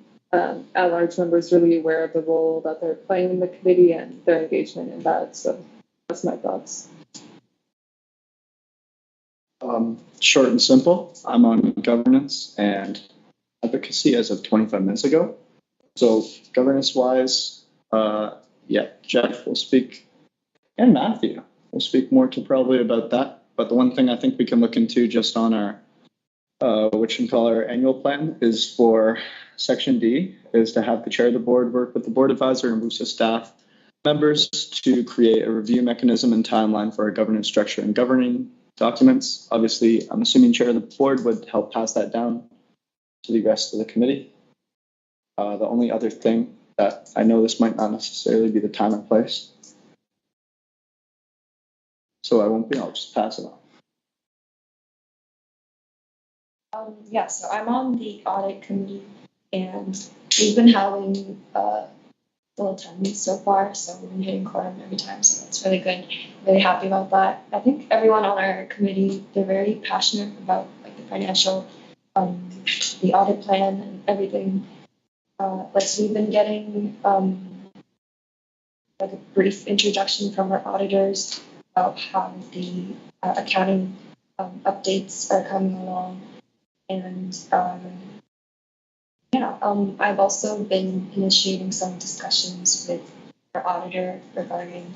at-large members really aware of the role that they're playing in the committee and their engagement in that. So that's my thoughts. Short and simple. I'm on governance and advocacy as of 25 minutes ago. So governance-wise, yeah, Jeff will speak, and Matthew will speak more to probably about that. But the one thing I think we can look into just on our, what you can call our annual plan, is for Section D, is to have the chair of the board work with the board advisor and WUSA staff members to create a review mechanism and timeline for our governance structure and governing documents. Obviously, I'm assuming chair of the board would help pass that down to the rest of the committee. The only other thing that I know, this might not necessarily be the time and place, so I won't be, I'll just pass it on. Yeah, so I'm on the audit committee, and we've been having full attendance so far, so we've been hitting quorum every time, so that's really good. Really happy about that. I think everyone on our committee, they're very passionate about like the financial, the audit plan and everything. So we've been getting like a brief introduction from our auditors about how the accounting updates are coming along, and I've also been initiating some discussions with our auditor regarding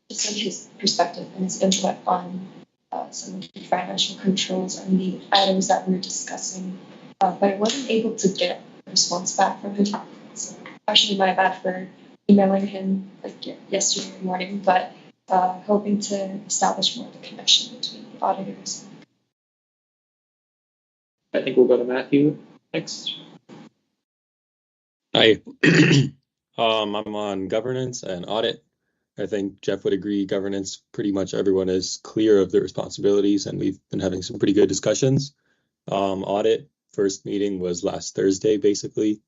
just like his perspective and his input on some of the financial controls and the items that we were discussing, but I wasn't able to get a response back from him. So actually my bad for emailing him like yesterday morning, but hoping to establish more of a connection between the auditors. I think we'll go to Matthew next. Hi. I'm on governance and audit. I think Jeff would agree, governance, pretty much everyone is clear of their responsibilities, and we've been having some pretty good discussions. Audit, first meeting was last Thursday, basically.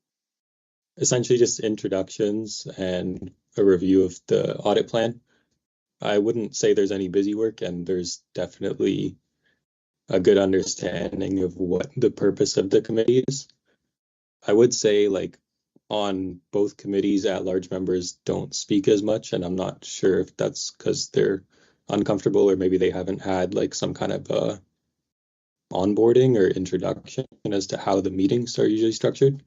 Essentially just introductions and a review of the audit plan. I wouldn't say there's any busy work, and there's definitely a good understanding of what the purpose of the committee is. I would say, like, on both committees, at-large members don't speak as much, and I'm not sure if that's because they're uncomfortable or maybe they haven't had like some kind of onboarding or introduction as to how the meetings are usually structured.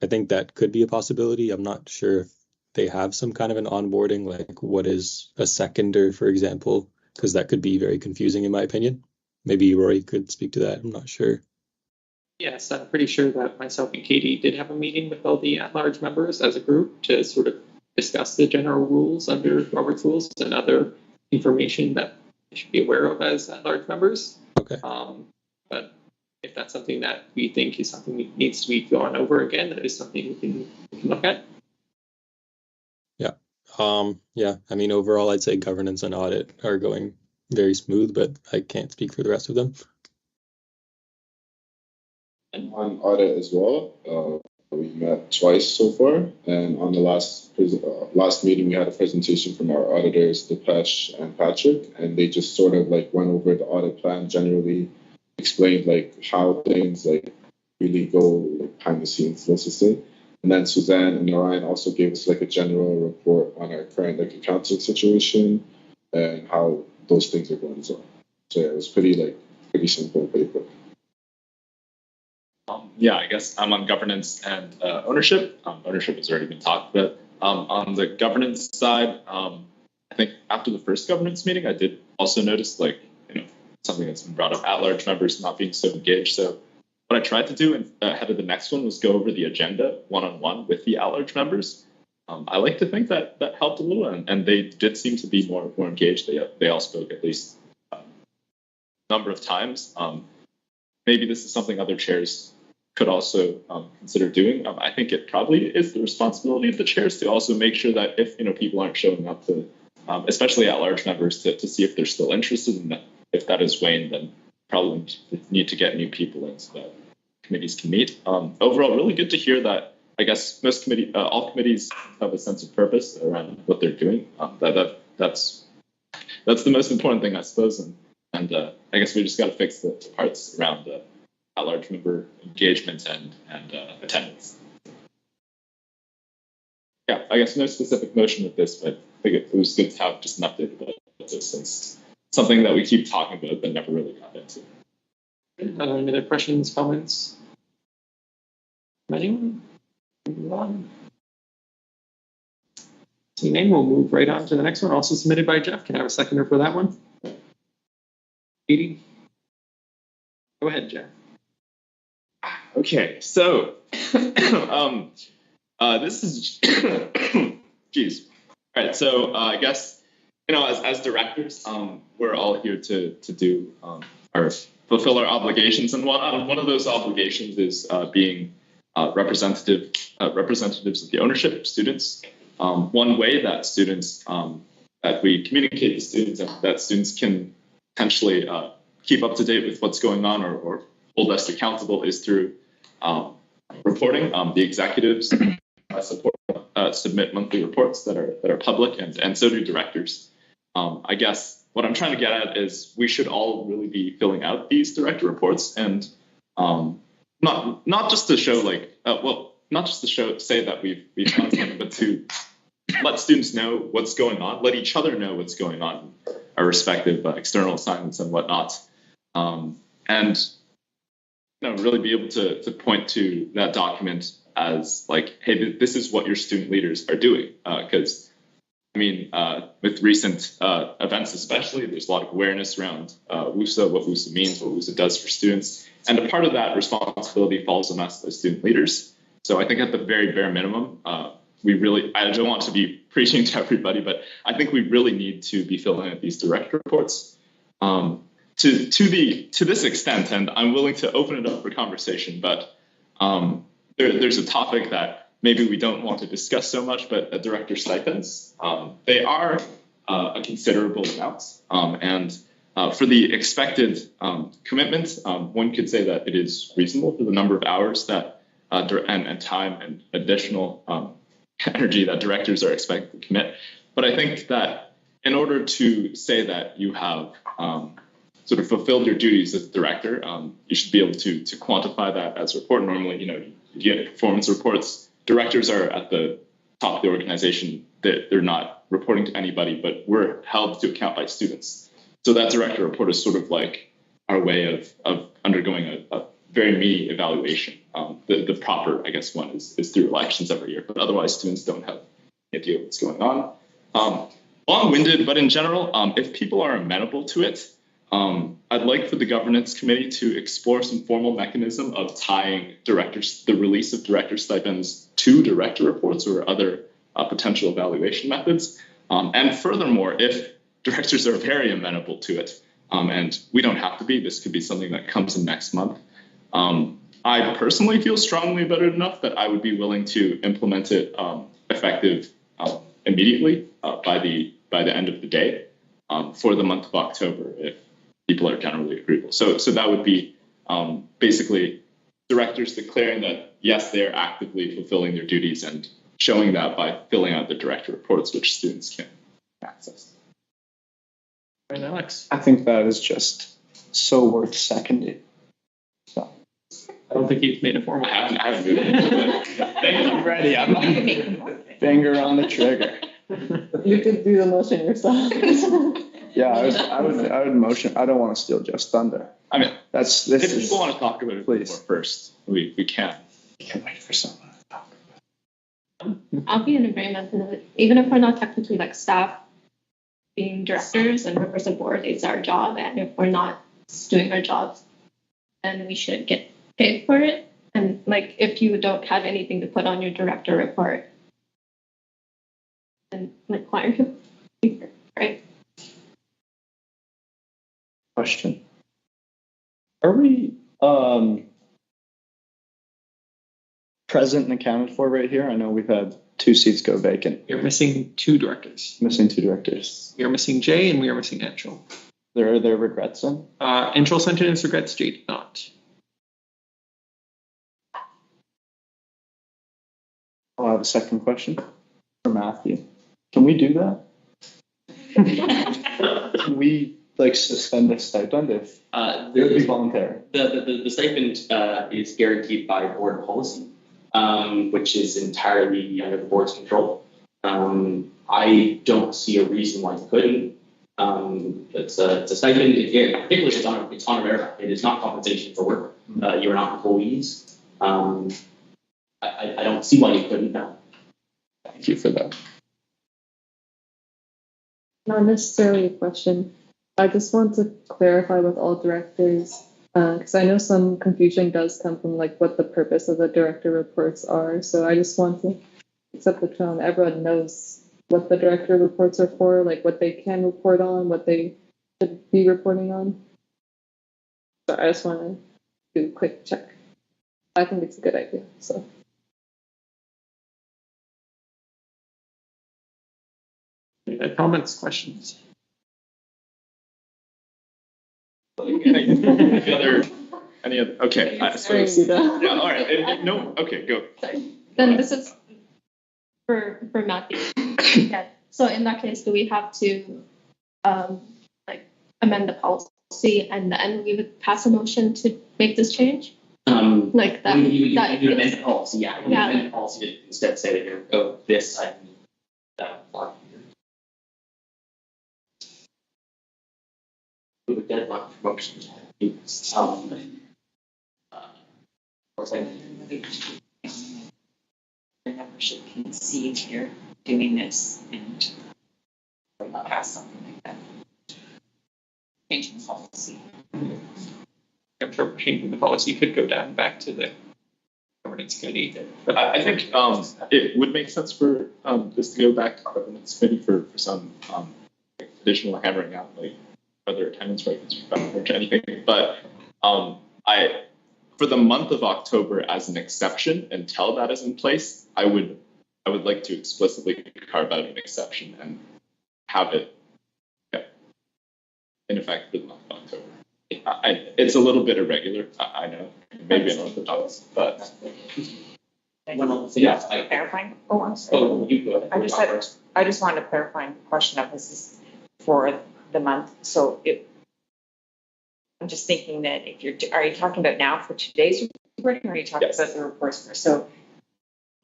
I think that could be a possibility. I'm not sure if they have some kind of an onboarding, like what is a seconder, for example, because that could be very confusing in my opinion. Maybe Rory could speak to that. I'm not sure. Yes, I'm pretty sure that myself and Katie did have a meeting with all the at-large members as a group to sort of discuss the general rules under Robert's rules and other information that they should be aware of as at-large members. Okay. But if that's something that we think is something that needs to be gone over again, that is something we can look at. Yeah. Yeah. I mean, overall, I'd say governance and audit are going very smooth, but I can't speak for the rest of them. On audit as well, we met twice so far, and on the last meeting we had a presentation from our auditors, Depeche and Patrick, and they just sort of like went over the audit plan, generally explained like how things like really go like behind the scenes, let's just say. And then Suzanne and Narayan also gave us like a general report on our current like accounting situation and how those things are going as well. So yeah, it was pretty simple, pretty quick. Yeah, I guess I'm on governance and ownership. Ownership has already been talked about. On the governance side, I think after the first governance meeting, I did also notice something that's been brought up, at-large members not being so engaged. So what I tried to do ahead of the next one was go over the agenda one-on-one with the at-large members. I like to think that helped a little, and they did seem to be more engaged. They all spoke at least a number of times. Maybe this is something other chairs could also consider doing. I think it probably is the responsibility of the chairs to also make sure that if people aren't showing up to, especially at-large members, to see if they're still interested in that. If that is waned, then probably need to get new people in so that committees can meet. Overall, really good to hear that. I guess all committees have a sense of purpose around what they're doing. That's the most important thing, I suppose. And I guess we just got to fix the parts around at-large member engagement and attendance. Yeah, I guess no specific motion with this, but I think it was good to have just an update about this since something that we keep talking about but never really got into. Any other questions, comments from anyone? Move on. Seeing none, we'll move right on to the next one, also submitted by Jeff. Can I have a seconder for that one? Katie? Go ahead, Jeff. Okay, so this is, geez. All right, so I guess, as directors, we're all here to do fulfill our obligations, and one of those obligations is being representatives of the ownership, students. One way that students, that we communicate to students, and that students can potentially keep up to date with what's going on or hold us accountable is through reporting. The executives submit monthly reports that are public, and so do directors. I guess what I'm trying to get at is we should all really be filling out these director reports, and not just to show not just to say that we've done something, but to let students know what's going on, let each other know what's going on, our respective external assignments and whatnot, and really be able to point to that document as like, hey, this is what your student leaders are doing, because with recent events especially, there's a lot of awareness around WUSA, what WUSA means, what WUSA does for students, and a part of that responsibility falls on us as student leaders. So I think at the very bare minimum, I don't want to be preaching to everybody, but I think we really need to be filling out these direct reports to this extent, and I'm willing to open it up for conversation, but there's a topic that maybe we don't want to discuss so much, but director stipends. They are a considerable amount, and for the expected commitment, one could say that it is reasonable for the number of hours that and time and additional energy that directors are expected to commit. But I think that in order to say that you have sort of fulfilled your duties as a director, you should be able to quantify that as a report. Normally, you get performance reports. Directors are at the top of the organization. They're not reporting to anybody, but we're held to account by students. So that director report is sort of like our way of undergoing a very meaty evaluation. The proper, I guess, one is through elections every year, but otherwise students don't have any idea what's going on. Long-winded, but in general, if people are amenable to it, I'd like for the governance committee to explore some formal mechanism of tying the release of director stipends to director reports or other potential evaluation methods. And furthermore, if directors are very amenable to it, and we don't have to be, this could be something that comes in next month. I personally feel strongly about it enough that I would be willing to implement it effective immediately by the end of the day for the month of October, if people are generally agreeable. So that would be basically directors declaring that, yes, they are actively fulfilling their duties and showing that by filling out the director reports, which students can access. Right, Alex? I think that is just so worth seconding. So. I don't think you've made a formal. I haven't moved it. I'm ready. I'm like, finger on the trigger. You could do the motion yourself. Yeah, I would motion. I don't want to steal Jeff's thunder. I mean, if people want to talk about it please. More first, we can. You can wait for someone to talk about it. I'll be in agreement with it. Even if we're not technically like staff, being directors and members of board, it's our job. And if we're not doing our jobs, then we should get paid for it. And like, if you don't have anything to put on your director report, then like, why are you here, right? Question. Are we present and accounted for right here? I know we've had 2 seats go vacant. You're missing 2 directors. Missing 2 directors. We are missing Jay and we are missing Anshul. Are there regrets then? Anshul sent in his regrets, Jay did not. I'll have a second question for Matthew. Can we do that? Can we suspend a stipend if it would be voluntary? The stipend is guaranteed by board policy, which is entirely under the board's control. I don't see a reason why you couldn't. It's a stipend. Particularly, it's honorary. It is not compensation for work. You are not employees. I don't see why you couldn't. Thank you for that. Not necessarily a question. I just want to clarify with all directors, because I know some confusion does come from like what the purpose of the director reports are. So I just want to accept the tone. Everyone knows what the director reports are for, like what they can report on, what they should be reporting on. So I just want to do a quick check. I think it's a good idea. So. Comments, questions? Any other? Okay, I suppose. Yeah, all right. No, okay, go. Then this is for Matthew. Yeah. So in that case, do we have to like amend the policy and then we would pass a motion to make this change? Like that. You amend the policy, yeah. You amend the policy to instead say that you're this. I need that. We would deadline promotions. The membership can see if you're doing this and pass something like that. Changing the policy. I'm sure changing the policy could go down back to the governance committee. But I think it would make sense for this to go back to the governance committee for some additional hammering out, like whether attendance records or anything. But for the month of October as an exception, until that is in place, I would like to explicitly carve out an exception and have it in effect for the month of October. It's a little bit irregular, I know, maybe unorthodox, but Clarifying. You go ahead. I just wanted to clarify the question of this is for the month. So I'm just thinking that are you talking about now for today's reporting, or are you talking about the reports for? So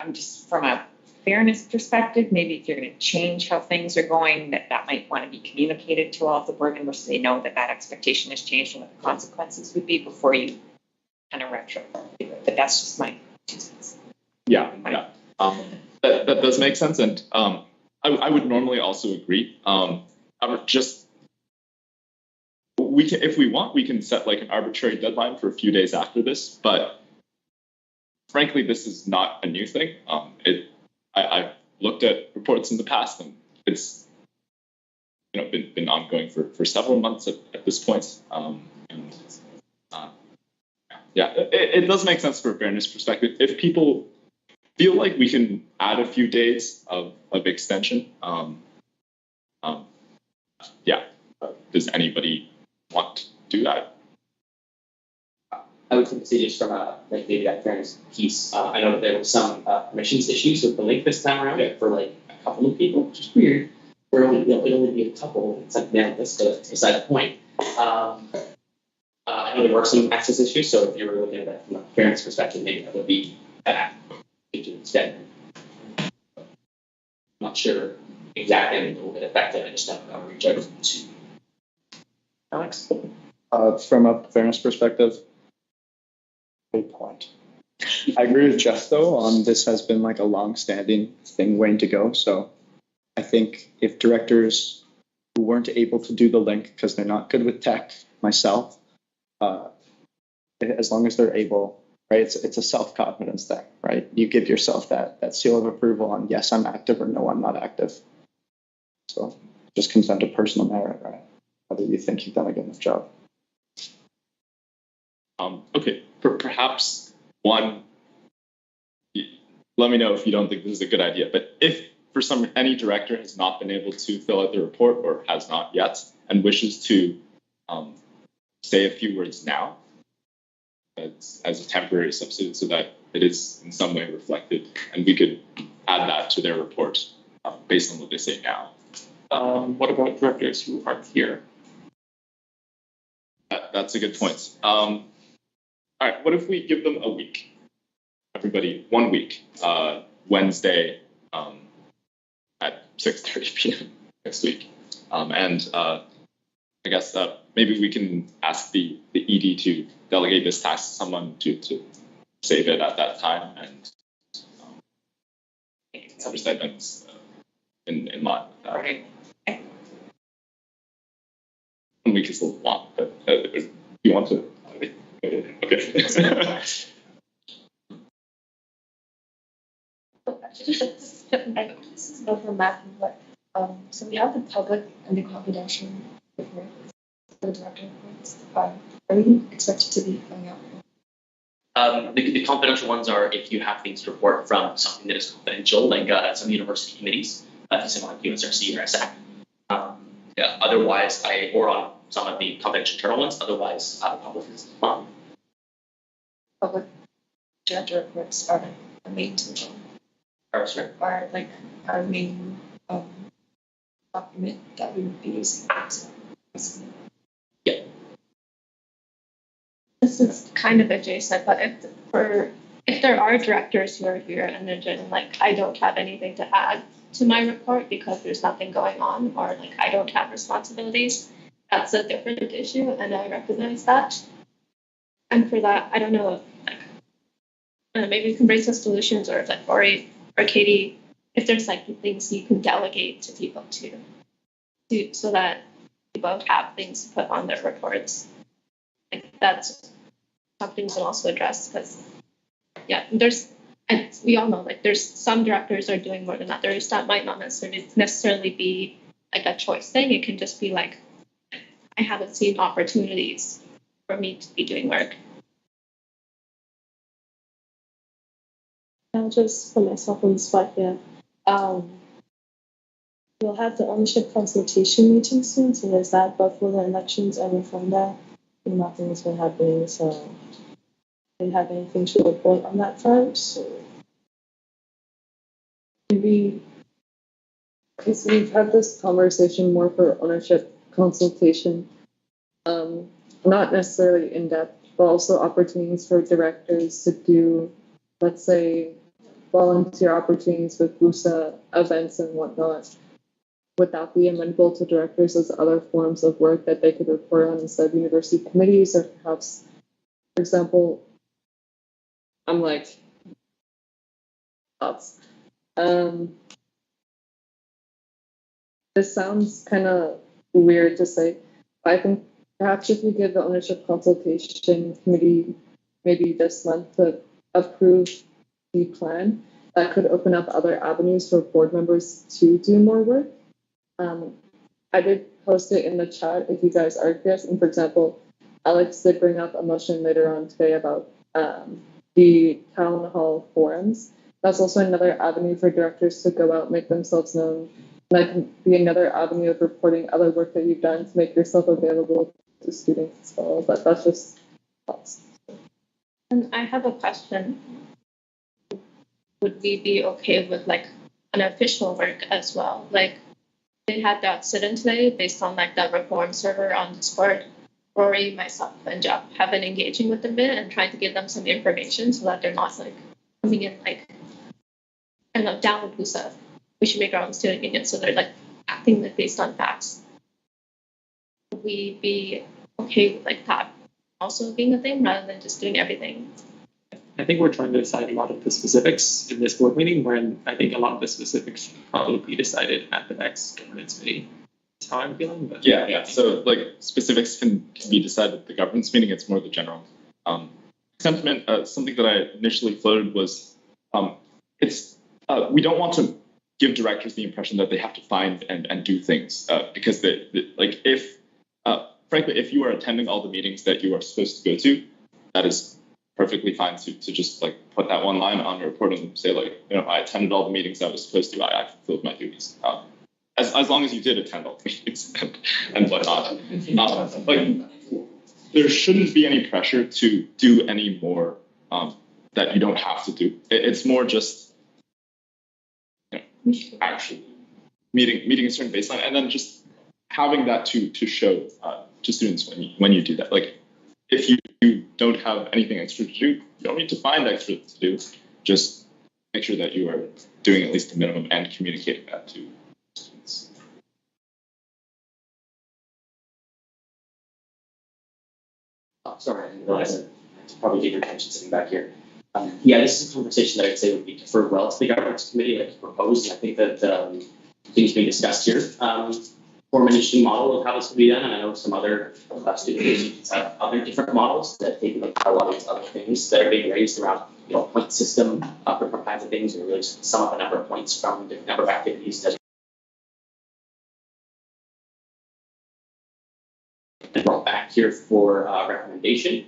I'm just from a fairness perspective, maybe if you're going to change how things are going, that might want to be communicated to all of the board members so they know that expectation has changed and what the consequences would be before you kind of retro. But that's just my 2 cents. Yeah. That does make sense, and I would normally also agree. We can, if we want, we can set like an arbitrary deadline for a few days after this. But frankly, this is not a new thing. I've looked at reports in the past, and it's been ongoing for several months at this point. It does make sense from a fairness perspective. If people feel like we can add a few days of extension, does anybody want to do that? I would say just from maybe that fairness piece. I know that there was some permissions issues with the link this time around for like a couple of people, which is weird. It'd only be a couple. It's like that's beside the point. I know there were some access issues, so if you were looking at that from a fairness perspective, maybe that would be that instead. I'm not sure exactly it will get affected. I just don't know. Reach out to Alex. From a fairness perspective, good point. I agree with Jeff though on this has been like a long-standing thing waiting to go. So I think if directors who weren't able to do the link because they're not good with tech, myself, as long as they're able, right? It's a self-confidence thing, right? You give yourself that seal of approval on yes, I'm active or no, I'm not active. So it just comes down to personal merit, right? Whether you think you've done a good enough job. Okay, perhaps one, let me know if you don't think this is a good idea, but if for any director has not been able to fill out the report or has not yet and wishes to say a few words now as a temporary substitute so that it is in some way reflected, and we could add that to their report based on what they say now. What about directors who aren't here? That's a good point. All right, what if we give them a week? Everybody, 1 week, Wednesday at 6:30 p.m. next week. I guess maybe we can ask the ED to delegate this task to someone to save it at that time and some statements in line with that. Right. We can still want, but you want to? Okay. This is about the map and what, so we have the public and the confidential reports, the director reports. Are we expected to be going out? The confidential ones are if you have things to report from something that is confidential, like some university committees, something like USRC or SAC. Otherwise, or on some of the confidential internal ones. Otherwise, public is on. Public director reports are the main tool. Are like our main document that we would be using. Yeah. This is kind of adjacent, but if there are directors who are here and they're just like, I don't have anything to add to my report because there's nothing going on, or like I don't have responsibilities, that's a different issue, and I recognize that. And for that, I don't know, like maybe we can bring some solutions, or if like Ori or Katie, if there's like things you can delegate to people to so that people have things to put on their reports. Like that's something we can also address, because and we all know like there's some directors are doing more than others. That might not necessarily be like a choice thing. It can just be like, I haven't seen opportunities for me to be doing work. I'll just put myself on the spot here. We'll have the ownership consultation meeting soon, so there's that, but for the elections and from that, nothing has been happening, so I didn't have anything to report on that front. So maybe, because we've had this conversation more for ownership consultation, not necessarily in depth, but also opportunities for directors to do, let's say, volunteer opportunities with WUSA events and whatnot. Would that be amenable to directors as other forms of work that they could report on instead of university committees, or perhaps, for example, I'm like, thoughts. This sounds kind of weird to say, but I think perhaps if you give the ownership consultation committee maybe this month to approve the plan, that could open up other avenues for board members to do more work. I did post it in the chat if you guys are curious. And for example, Alex did bring up a motion later on today about the town hall forums. That's also another avenue for directors to go out, make themselves known. And that can be another avenue of reporting other work that you've done to make yourself available to students as well. But that's just thoughts. And I have a question. Would we be okay with like unofficial work as well? Like, they had that sit-in today based on like that reform server on Discord. Rory, myself, and Jeff have been engaging with them a bit and trying to give them some information so that they're not like coming in like, I don't know, down with WUSA. We should make our own student union, so they're like acting like based on facts. Would we be okay with like that also being a thing rather than just doing everything? I think we're trying to decide a lot of the specifics in this board meeting, when I think a lot of the specifics should probably be decided at the next governance meeting. That's how I'm feeling. But Yeah. So like specifics can be decided at the governance meeting. It's more the general sentiment. Something that I initially floated was we don't want to give directors the impression that they have to find and do things because like frankly, if you are attending all the meetings that you are supposed to go to, that is perfectly fine to just like put that one line on your report and say like, I attended all the meetings I was supposed to. I fulfilled my duties. As long as you did attend all the meetings and whatnot. Like there shouldn't be any pressure to do any more that you don't have to do. It's more just actually meeting a certain baseline, and then just having that to show to students when you do that. Like if you don't have anything extra to do, you don't need to find extra to do. Just make sure that you are doing at least the minimum and communicating that to students. Sorry, I didn't realize it. I should probably get your attention sitting back here. Yeah, this is a conversation that I'd say would be deferred well to the governance committee, like proposed. And I think that things being discussed here form an interesting model of how this can be done. And I know some other student agencies have other different models that take like a lot of these other things that are being raised around, point system, different kinds of things, and really sum up a number of points from a different number of activities that are brought back here for recommendation.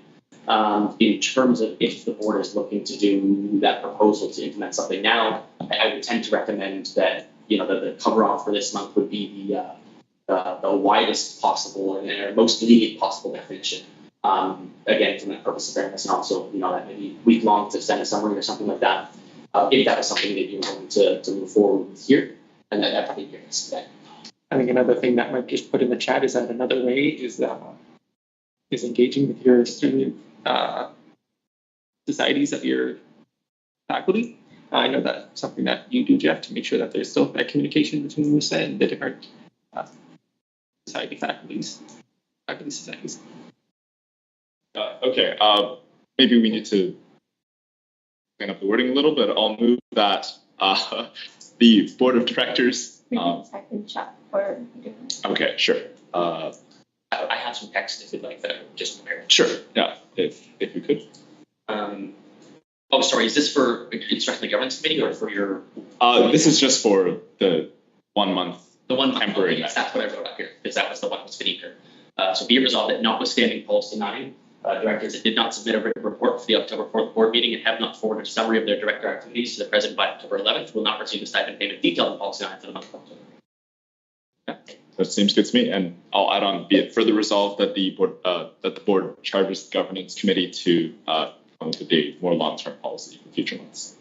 In terms of if the board is looking to do that proposal to implement something now, I would tend to recommend that the cover off for this month would be the widest possible and most immediate possible definition. Again, from the purpose of fairness, and also that maybe week long to send a summary or something like that. If that was something that you're willing to move forward with here, and that probably be your next step. I think another thing that might just put in the chat is that another way is engaging with your student societies of your faculty. I know that's something that you do, Jeff, to make sure that there's still that communication between WUSA and the different faculty societies. Okay, maybe we need to clean up the wording a little bit. I'll move that the board of directors. We can type in chat or. Okay, sure. I have some text if you'd like that I just prepared. Sure. Yeah, if you could. Oh, sorry. Is this for instructing the governance committee or for your? This is just for the 1 month. The 1 month. Temporary. Yes, that's what I wrote up here because that was the one with Finneker. So be it resolved that notwithstanding policy 9, directors that did not submit a written report for the October 4th board meeting and have not forwarded a summary of their director activities to the president by October 11th will not receive the stipend payment detailed in policy 9 for the month of October. Yeah, that seems good to me. And I'll add on, be it further resolved that the board charges the governance committee to come up with a more long-term policy for future months.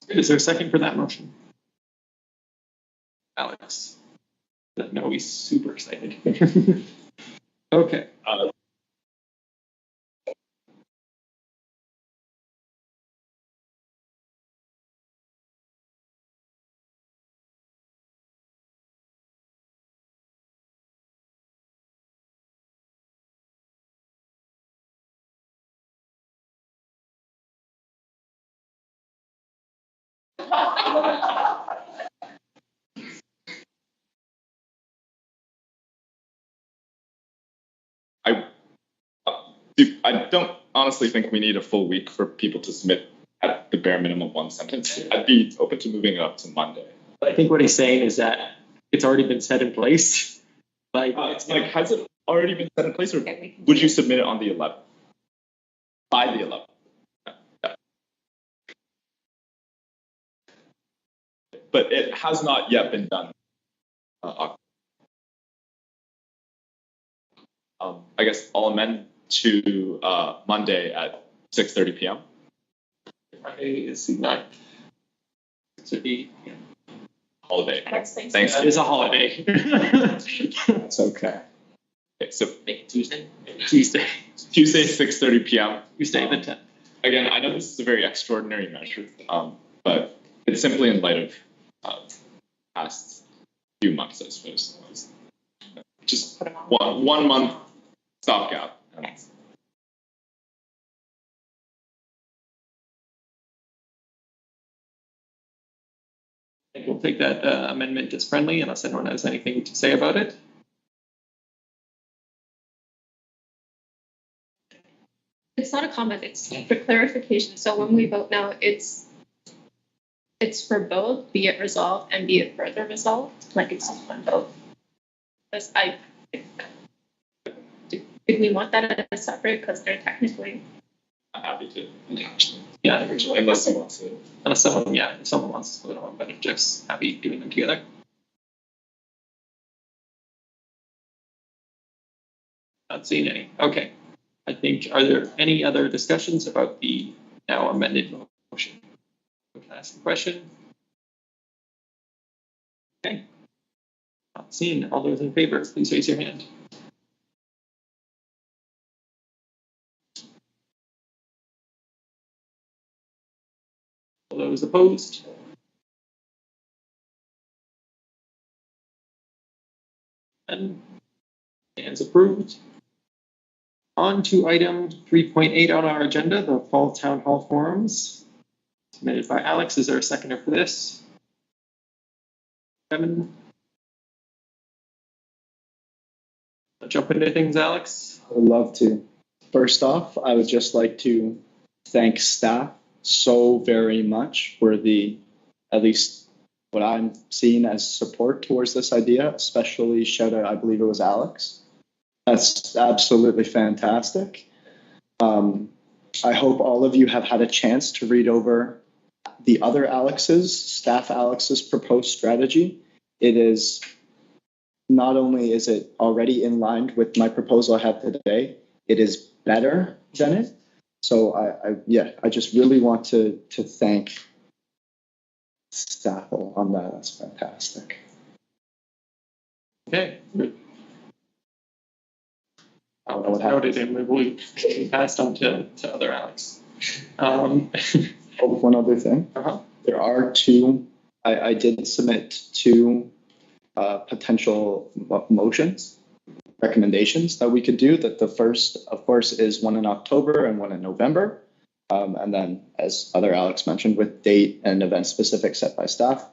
Is there a second for that motion? Alex. No, he's super excited. Okay. I don't honestly think we need a full week for people to submit at the bare minimum 1 sentence. I'd be open to moving it up to Monday. I think what he's saying is that it's already been set in place. Has it already been set in place, or would you submit it on the 11th? By the 11th. Yeah. But it has not yet been done. I guess I'll amend to Monday at 6:30 p.m. Friday is the 9th. So the Holiday. Thanks. It is a holiday. That's okay. Okay, so Make it Tuesday. Tuesday, 6:30 p.m. Tuesday the 10th. Again, I know this is a very extraordinary measure, but it's simply in light of past few months, I suppose. Just one month stopgap. Yes. We'll take that amendment as friendly unless anyone has anything to say about it. It's not a comment, it's for clarification. So when we vote now, it's for both, be it resolved and be it further resolved, like it's one vote. Because did we want that as separate? Because they're technically. I'm happy to. Yeah, Unless someone wants to. Unless someone wants to split them, but if Jeff's happy doing them together. Not seeing any. Okay. I think, are there any other discussions about the now amended motion? Can I ask a question? Okay. Not seeing. All those in favor, please raise your hand. All those opposed? And hands approved. On to item 3.8 on our agenda, the Fall Town Hall Forums. Submitted by Alex. Is there a seconder for this? Kevin? Jump into things, Alex. I would love to. First off, I would just like to thank staff so very much for the, at least what I'm seeing as support towards this idea, especially shout out, I believe it was Alex. That's absolutely fantastic. I hope all of you have had a chance to read over the other staff Alex's proposed strategy. It is, not only is it already in line with my proposal I have today, it is better than it. So I just really want to thank staff on that. That's fantastic. Okay. I'll note it and we passed on to other Alex. Oh, one other thing. There are two, I did submit two potential motions, recommendations that we could do. That the first, of course, is one in October and one in November. And then, as other Alex mentioned, with date and event specific set by staff.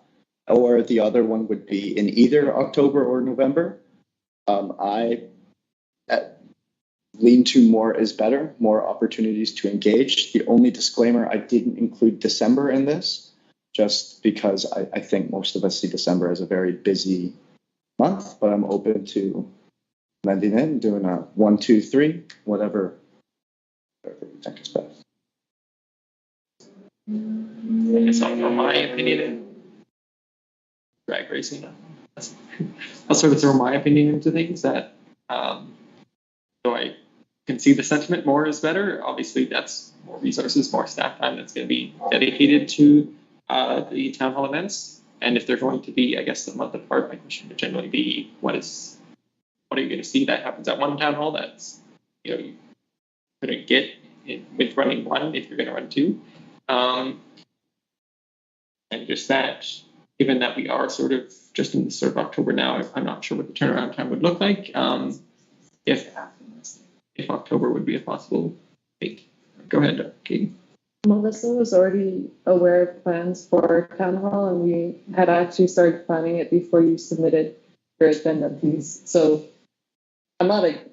Or the other one would be in either October or November. I lean to more is better, more opportunities to engage. The only disclaimer, I didn't include December in this, just because I think most of us see December as a very busy month, but I'm open to blending in, doing a 1, 2, 3, whatever you think is best. It's all for my opinion. Drag racing. I'll sort of throw my opinion into things that, so I can see the sentiment more is better. Obviously, that's more resources, more staff time that's going to be dedicated to the town hall events. And if they're going to be, I guess, a month apart, my question would generally be, what are you going to see that happens at one town hall that's, you're going to get with running one if you're going to run two. And just that, given that we are sort of just in the sort of October now, I'm not sure what the turnaround time would look like. If October would be a possible date. Go ahead, Katie. Melissa was already aware of plans for town hall, and we had actually started planning it before you submitted your agenda piece. So I'm not against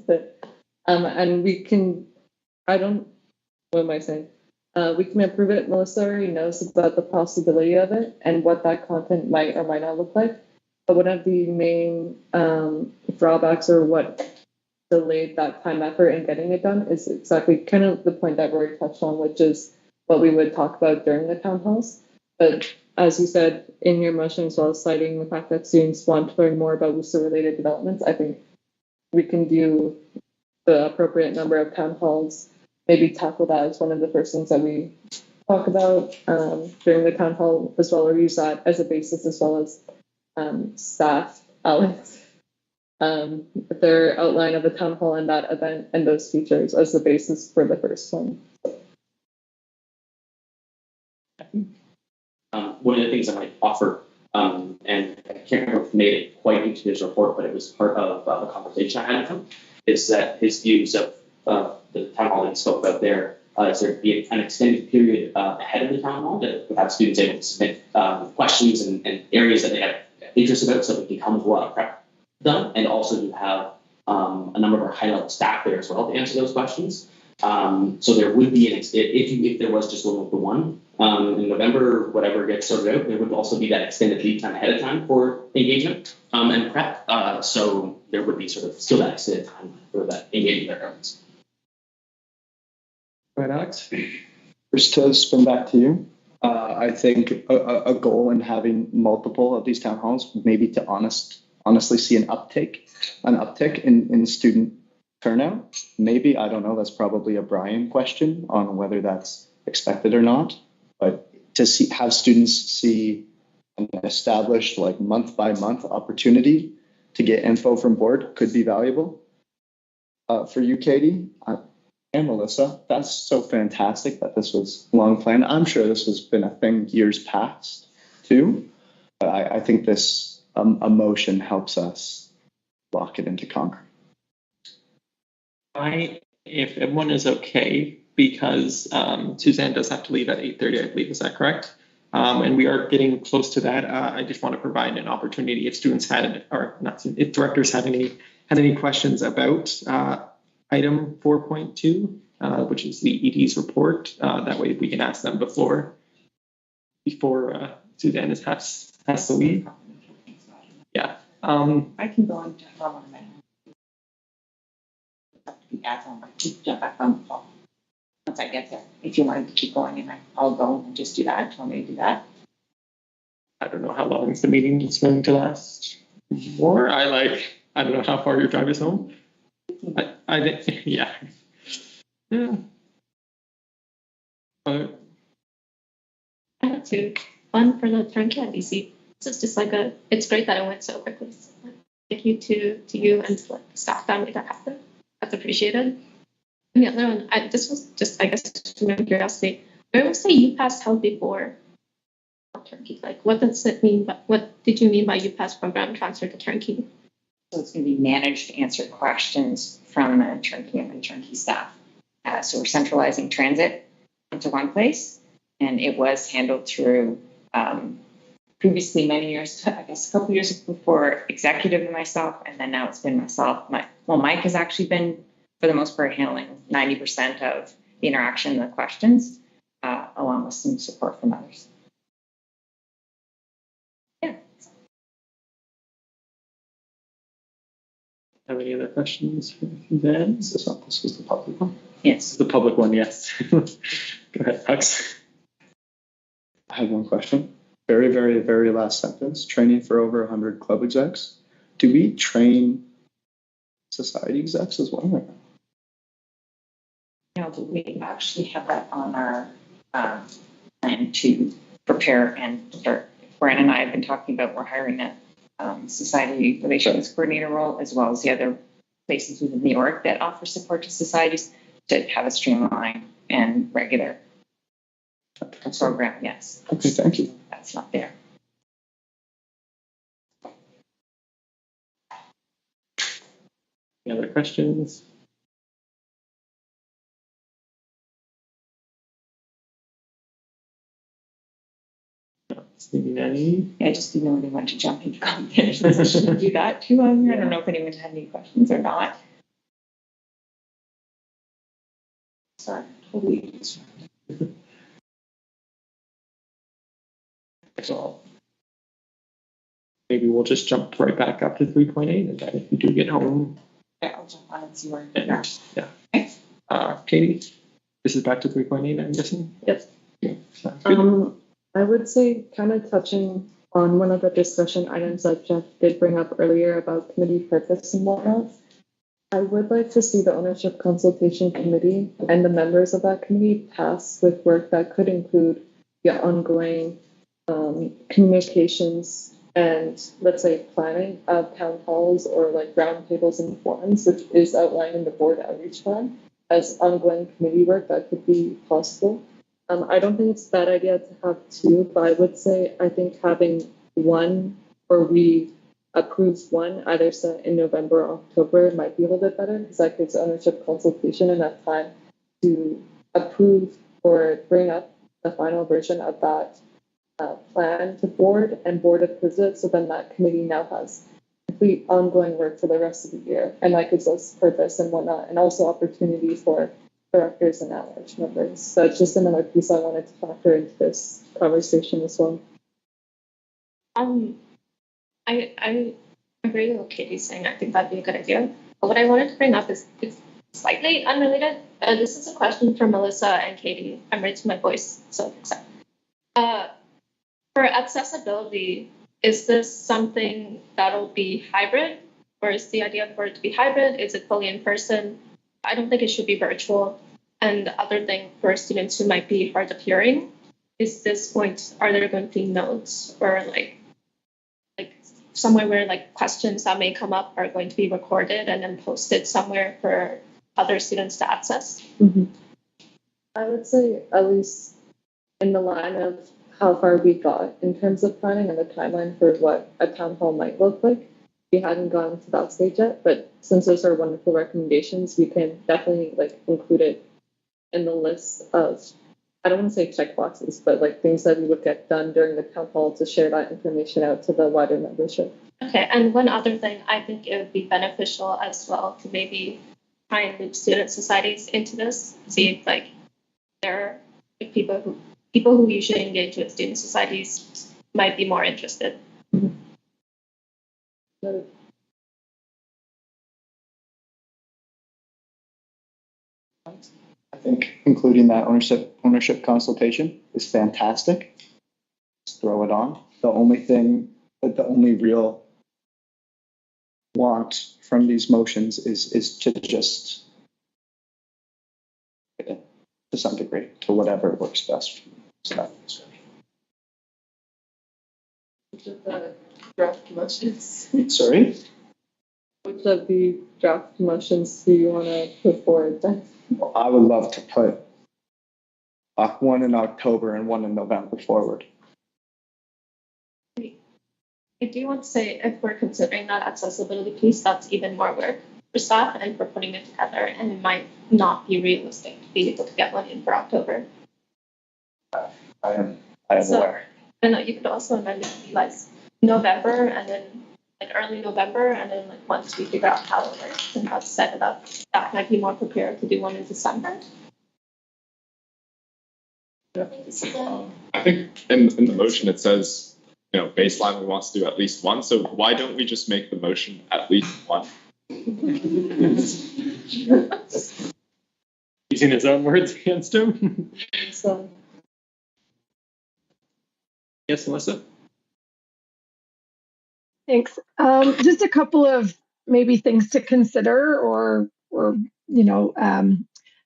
it. And we can, what am I saying? We can approve it. Melissa already knows about the possibility of it and what that content might or might not look like. But one of the main drawbacks, or what delayed that time effort in getting it done, is exactly kind of the point that Rory touched on, which is what we would talk about during the town halls. But as you said in your motion, as well as citing the fact that students want to learn more about WUSA related developments, I think we can do the appropriate number of town halls, maybe tackle that as one of the first things that we talk about during the town hall as well, or use that as a basis, as well as staff, Alex, their outline of the town hall and that event and those features as the basis for the first one. One of the things I might offer, and I can't remember if he made it quite into his report, but it was part of the conversation I had with him, is that his views of the town hall that he spoke about there is there be an extended period ahead of the town hall that would have students able to submit questions and areas that they have interest about, so we can come with a lot of prep done, and also to have a number of our high-level staff there as well to answer those questions. So there would be if there was just the one in November, whatever gets sorted out, there would also be that extended lead time ahead of time for engagement and prep. So there would be sort of still that extended time for that engagement requirements. Go ahead, Alex. Just to spin back to you, I think a goal in having multiple of these town halls, maybe to honestly see an uptick in student turnout. Maybe, I don't know, that's probably a Brian question on whether that's expected or not, but to have students see an established month by month opportunity to get info from board could be valuable. For you, Katie, and Melissa, that's so fantastic that this was long planned. I'm sure this has been a thing years past too, but I think this emotion helps us lock it into concrete. If everyone is okay, because Suzanne does have to leave at 8:30, I believe, is that correct? And we are getting close to that. I just want to provide an opportunity if students had, or not, if directors had any questions about item 4.2, which is the ED's report. That way we can ask them before Suzanne has to leave. Yeah. I can go into home in a minute. Jump back on the call once I get there. If you wanted to keep going, and I'll go and just do that. If you want me to do that. I don't know how long the meeting is going to last. More, I don't know how far your drive is home. Yeah. Yeah. I have two. One for the turnkey at DC. This is just it's great that it went so quickly. So, thank you to you and to the staff that made that happen. That's appreciated. And the other one, this was just, I guess, to my curiosity. Where was the UPass held before turnkey? What does it mean? What did you mean by UPass program transfer to turnkey? So it's going to be managed to answer questions from the turnkey and the turnkey staff. So we're centralizing transit into one place, and it was handled through previously many years, I guess a couple years before, executive and myself, and then now it's been myself. Mike has actually been, for the most part, handling 90% of the interaction and the questions, along with some support from others. Yeah. Have any other questions for Suzanne? This was the public one. Yes. The public one, yes. Go ahead, Alex. I have one question. Very, very, very last sentence. Training for over 100 club execs. Do we train society execs as well? Or No, but we actually have that on our plan to prepare and start. Brandon and I have been talking about we're hiring a society relations coordinator role, as well as the other places within New York that offer support to societies, to have a streamlined and regular program. Yes. Okay, thank you. That's not there. Any other questions? Not seeing any. Yeah, I just didn't know when they want to jump into conversations. I should do that too. I don't know if anyone had any questions or not. Sorry, totally. So maybe we'll just jump right back up to 3.8, and then if you do get home. Yeah, I'll jump on and see where. Yeah. Katie, this is back to 3.8, I'm guessing. Yes. Yeah, sounds good. I would say, kind of touching on one of the discussion items that Jeff did bring up earlier about committee purpose and whatnot. I would like to see the ownership consultation committee and the members of that committee tasked with work that could include the ongoing communications and, let's say, planning of town halls or like roundtables and forums, which is outlined in the board outreach plan as ongoing committee work that could be possible. I don't think it's a bad idea to have two, but I would say I think having one, or we approve one, either set in November or October, might be a little bit better, because that gives ownership consultation enough time to approve or bring up the final version of that plan to board, and board approves it. So then that committee now has complete ongoing work for the rest of the year, and that gives us purpose and whatnot, and also opportunity for directors and at-large members. So it's just another piece I wanted to factor into this conversation as well. I agree with what Katie's saying. I think that'd be a good idea. But what I wanted to bring up is it's slightly unrelated. This is a question for Melissa and Katie. I'm raising my voice, so accept. For accessibility, is this something that'll be hybrid, or is the idea for it to be hybrid? Is it fully in person? I don't think it should be virtual. And the other thing for students who might be hard of hearing, are there going to be notes or like somewhere where like questions that may come up are going to be recorded and then posted somewhere for other students to access? Mm-hmm. I would say at least in the line of how far we got in terms of planning and the timeline for what a town hall might look like. we hadn't gone to that stage yet, but since those are wonderful recommendations, we can definitely like include it in the list of, I don't want to say check boxes, but like things that we would get done during the town hall to share that information out to the wider membership. Okay, and one other thing, I think it would be beneficial as well to maybe try and loop student societies into this. See if like there are like, people who usually engage with student societies might be more interested. I think including that ownership consultation is fantastic. Just throw it on. The only real want from these motions is to just, to some degree, to whatever works best. So, Which of the draft motions? sorry? Which of the draft motions do you want to put forward then? Well, I would love to put one in October and one in November forward. I do want to say if we're considering that accessibility piece, that's even more work for staff and for putting it together, and it might not be realistic to be able to get one in for October. I am aware. And you could also amend it to be like November and then like early November, and then like once we figure out how it works and how to set it up, that might be more prepared to do one in December. I think in the motion it says, baseline we want to do at least one. So why don't we just make the motion at least one? Using his own words against him. So, Yes, Melissa? Thanks. Just a couple of maybe things to consider or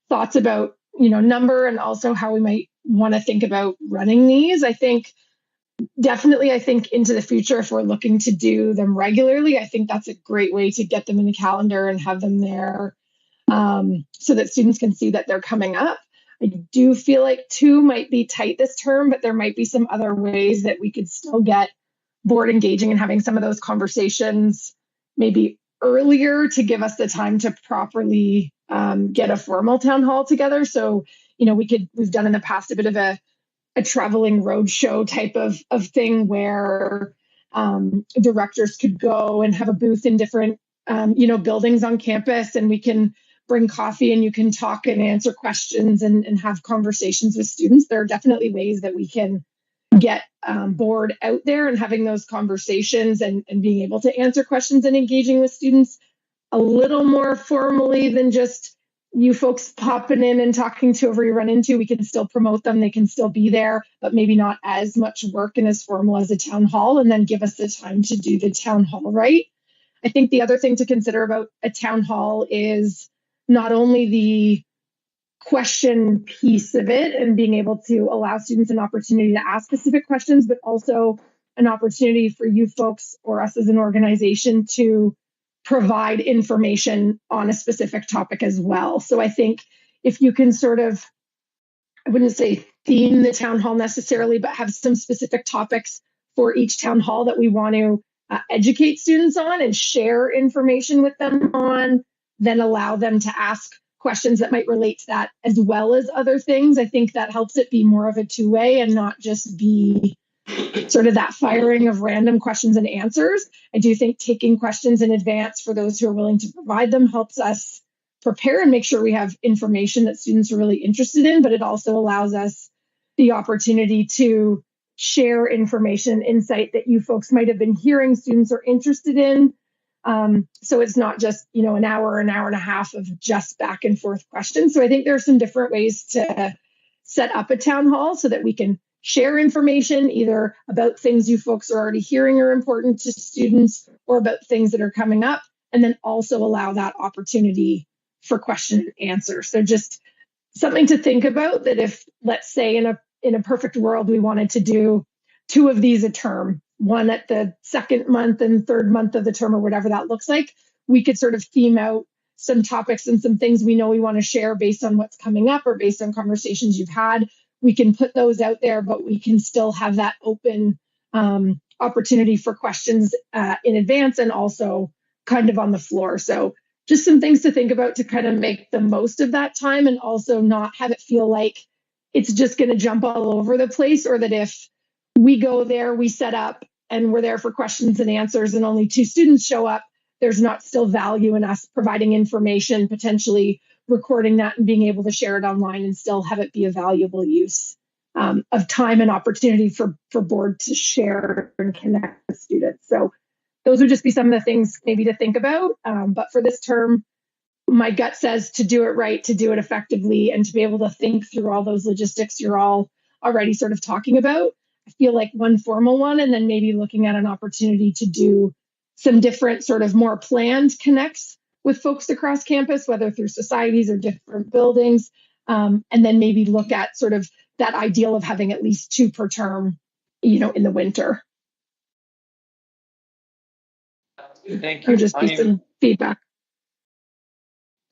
thoughts about, number and also how we might want to think about running these. I think into the future, if we're looking to do them regularly, I think that's a great way to get them in the calendar and have them there so that students can see that they're coming up. I do feel like 2 might be tight this term, but there might be some other ways that we could still get board engaging and having some of those conversations maybe earlier to give us the time to properly get a formal town hall together. So, we've done in the past a bit of a traveling roadshow type of thing where directors could go and have a booth in different, buildings on campus, and we can bring coffee and you can talk and answer questions and have conversations with students. There are definitely ways that we can get board out there and having those conversations and being able to answer questions and engaging with students a little more formally than just you folks popping in and talking to whoever you run into. We can still promote them. They can still be there, but maybe not as much work and as formal as a town hall, and then give us the time to do the town hall right. I think the other thing to consider about a town hall is not only the question piece of it and being able to allow students an opportunity to ask specific questions, but also an opportunity for you folks or us as an organization to provide information on a specific topic as well. So I think if you can sort of, I wouldn't say theme the town hall necessarily, but have some specific topics for each town hall that we want to educate students on and share information with them on, then allow them to ask questions that might relate to that as well as other things. I think that helps it be more of a two-way and not just be sort of that firing of random questions and answers. I do think taking questions in advance for those who are willing to provide them helps us prepare and make sure we have information that students are really interested in, but it also allows us the opportunity to share information, insight that you folks might have been hearing students are interested in. So it's not just, an hour and a half of just back and forth questions. So I think there are some different ways to set up a town hall so that we can share information either about things you folks are already hearing are important to students or about things that are coming up, and then also allow that opportunity for question and answer. So just something to think about, that if, let's say in a perfect world, we wanted to do 2 of these a term, one at the second month and third month of the term or whatever that looks like, we could sort of theme out some topics and some things we know we want to share based on what's coming up or based on conversations you've had. We can put those out there, but we can still have that open opportunity for questions in advance and also kind of on the floor. So just some things to think about to kind of make the most of that time and also not have it feel like it's just going to jump all over the place, or that if we go there, we set up and we're there for questions and answers and only 2 students show up, there's not still value in us providing information, potentially recording that and being able to share it online and still have it be a valuable use of time and opportunity for board to share and connect with students. So those would just be some of the things maybe to think about. But for this term, my gut says to do it right, to do it effectively, and to be able to think through all those logistics you're all already sort of talking about. I feel like one formal one, and then maybe looking at an opportunity to do some different sort of more planned connects with folks across campus, whether through societies or different buildings, and then maybe look at sort of that ideal of having at least 2 per term, you know, in the winter. Thank you. Or just be some feedback.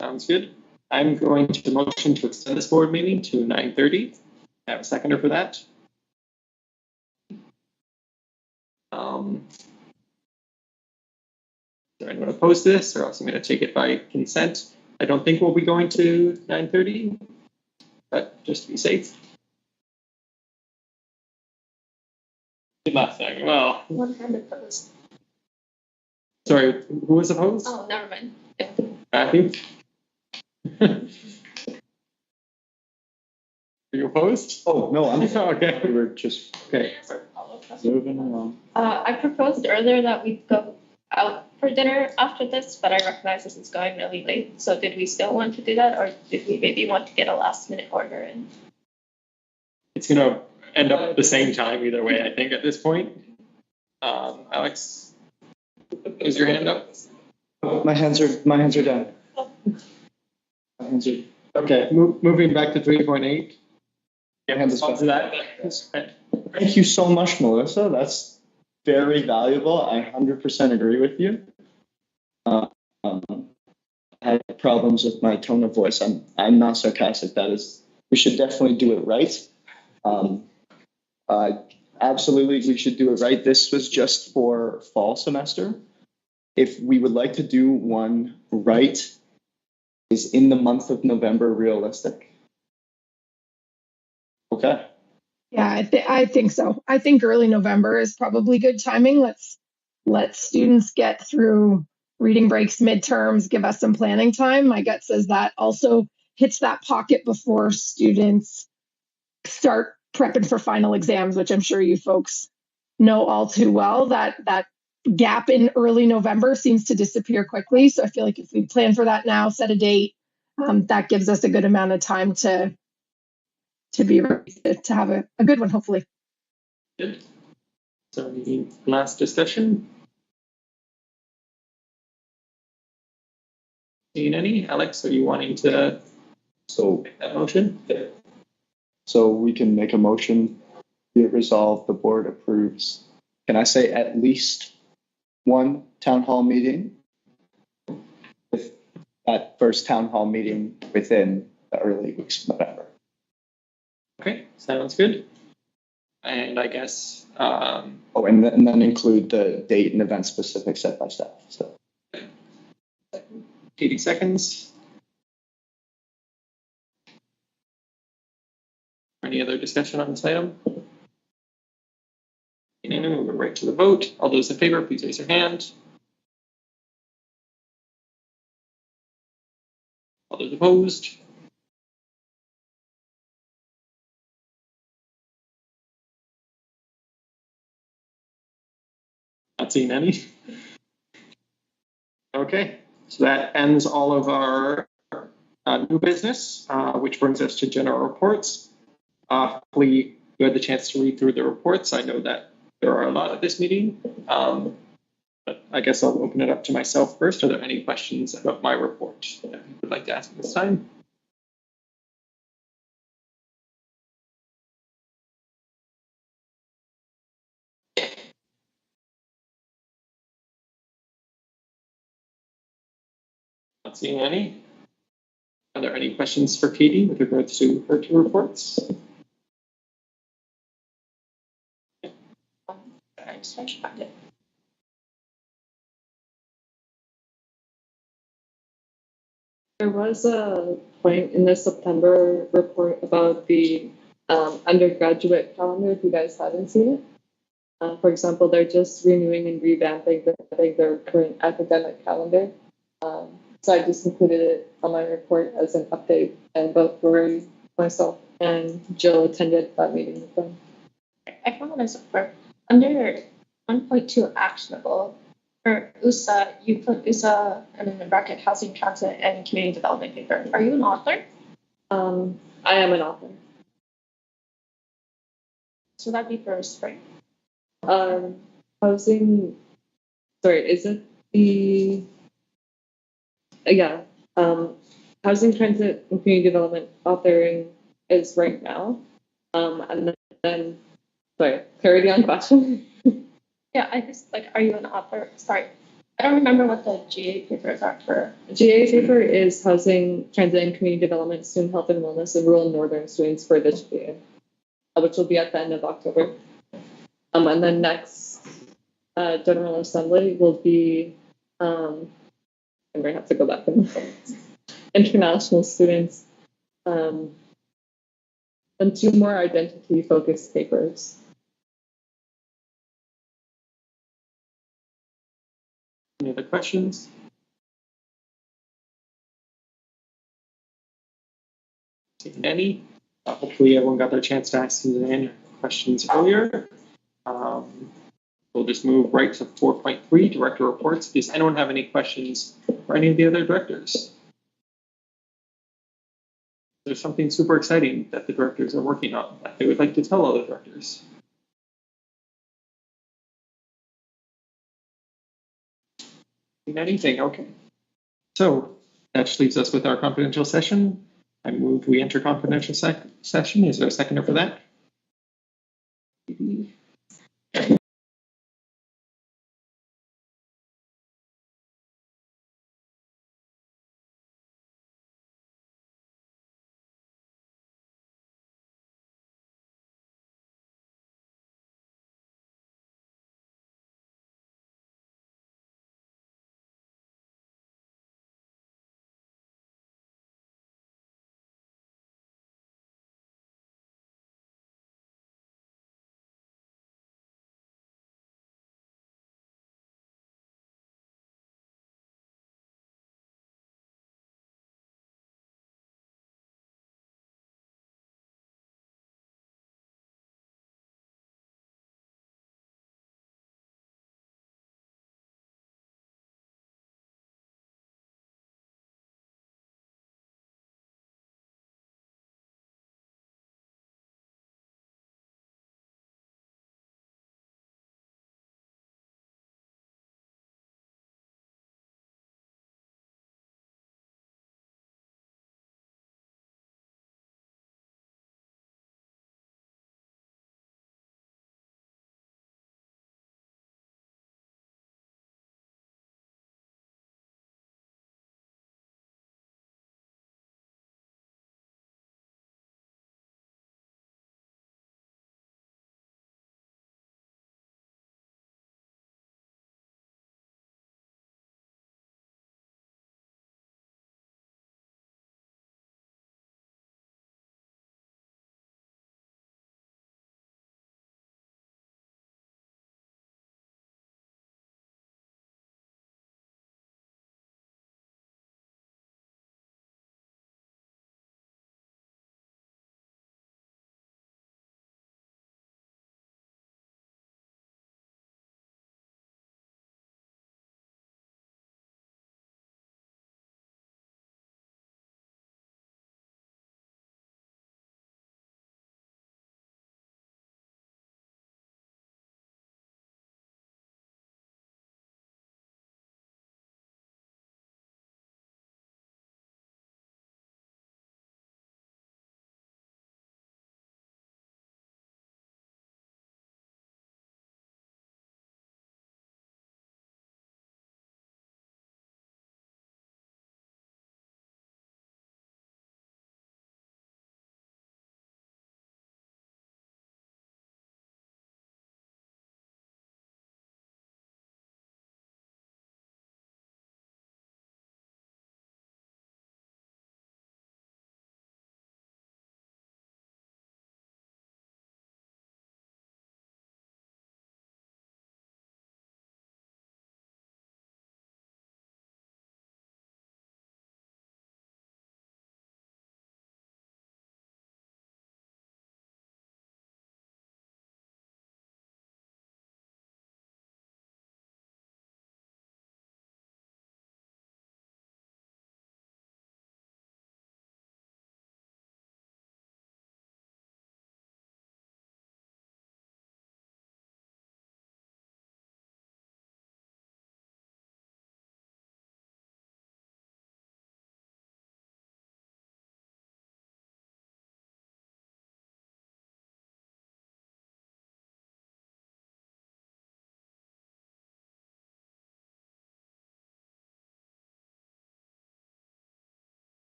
Sounds good. I'm going to motion to extend this board meeting to 9:30. I have a seconder for that. Is there anyone opposed to this, or else I'm going to take it by consent? I don't think we'll be going to 9:30, but just to be safe. Nothing. Well, One hand opposed. sorry, who was opposed? Oh, never mind. Matthew? Are you opposed? Oh, no, I'm okay. We were just Okay. moving along. I proposed earlier that we go out for dinner after this, but I recognize this is going really late. So did we still want to do that, or did we maybe want to get a last minute order in? It's going to end up at the same time either way, I think, at this point. Alex, is your hand up? My hands are down. My hands are. Okay, moving back to 3.8. Hand is To that. Thank you so much, Melissa. That's very valuable. I 100% agree with you. I have problems with my tone of voice. I'm not sarcastic. We should definitely do it right. Absolutely, we should do it right. This was just for fall semester. If we would like to do one right, is in the month of November realistic? Okay. Yeah, I think so. I think early November is probably good timing. Let students get through reading breaks, midterms, give us some planning time. My gut says that also hits that pocket before students start prepping for final exams, which I'm sure you folks know all too well. That gap in early November seems to disappear quickly. So I feel like if we plan for that now, set a date, that gives us a good amount of time to be ready to have a good one, hopefully. Good. So any last discussion? Seeing any? Alex, are you wanting to make that motion? So we can make a motion, be it resolved, the board approves. Can I say at least one town hall meeting? With that first town hall meeting within the early weeks of November. Okay, sounds good. And I guess. And then include the date and event specific set by staff. So 80 seconds. Any other discussion on this item? We'll go right to the vote. All those in favor, please raise your hand. All those opposed? Not seeing any. Okay, so that ends all of our new business, which brings us to general reports. Hopefully you had the chance to read through the reports. I know that there are a lot at this meeting, but I guess I'll open it up to myself first. Are there any questions about my report that you would like to ask at this time? Not seeing any. Are there any questions for Katie with regards to her 2 reports? just trying to find it. There was a point in the September report about the undergraduate calendar, if you guys haven't seen it. For example, they're just renewing and revamping their current academic calendar. So I just included it on my report as an update, and both Rory, myself, and Jill attended that meeting with them. I found what I was looking for. Under 1.2 actionable, for WUSA, you put WUSA and in the bracket housing, transit, and community development paper. Are you an author? I am an author. So that'd be for spring. Housing, sorry, is it the, yeah, housing, transit, and community development authoring is right now. And then, sorry, clarity on question. Yeah, I just like, are you an author? Sorry, I don't remember what the GA papers are for. The GA paper is housing, transit, and community development, student health and wellness, and rural and northern students for this GA, which will be at the end of October. And then next General Assembly will be, I'm going to have to go back and international students, and 2 more identity-focused papers. Any other questions? Taking any? Hopefully everyone got their chance to ask Suzanne questions earlier. We'll just move right to 4.3, director reports. Does anyone have any questions for any of the other directors? There's something super exciting that the directors are working on that they would like to tell other directors. Anything? Okay. So that just leaves us with our confidential session. I move we enter confidential session. Is there a seconder for that?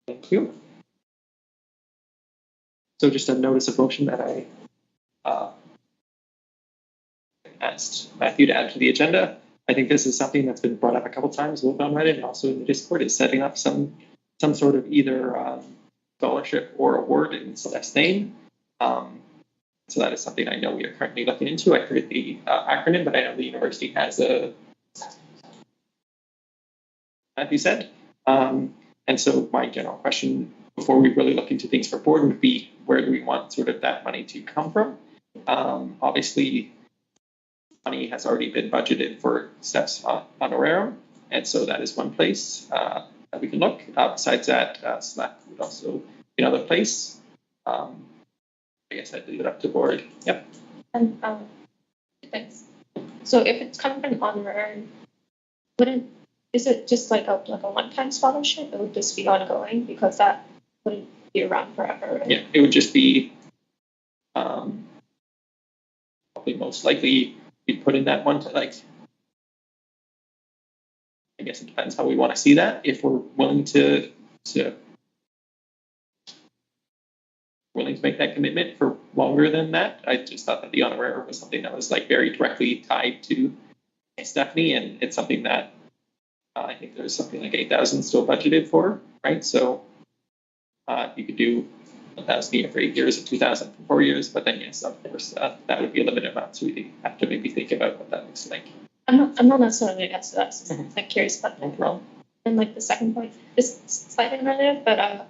Thank you. So just a notice of motion that I asked Matthew to add to the agenda. I think this is something that's been brought up a couple times, both on Reddit and also in the Discord, is setting up some sort of either scholarship or award in Celeste's name. So that is something I know we are currently looking into. I forget the acronym, but I know the university has a, Matthew said. And so my general question before we really look into things for board would be, where do we want sort of that money to come from? Obviously, money has already been budgeted for steps honorarium, and so that is one place that we can look. Besides that, Slack would also be another place. I guess I'd leave it up to board. Yep. And thanks. So if it's coming from honorarium, is it just like a one-time scholarship? It would just be ongoing because that wouldn't be around forever. Right? Yeah, it would just be probably most likely be put in that one to I guess it depends how we want to see that. If we're willing to make that commitment for longer than that, I just thought that the honorarium was something that was very directly tied to Stephanie, and it's something that I think there's something like 8,000 still budgeted for, right? So you could do 1,000 a year for 8 years and 2,000 for 4 years, but then yes, of course, that would be a limited amount. So we have to maybe think about what that looks like. I'm not necessarily against that. I'm curious about that. No problem. And the second point is slightly related, but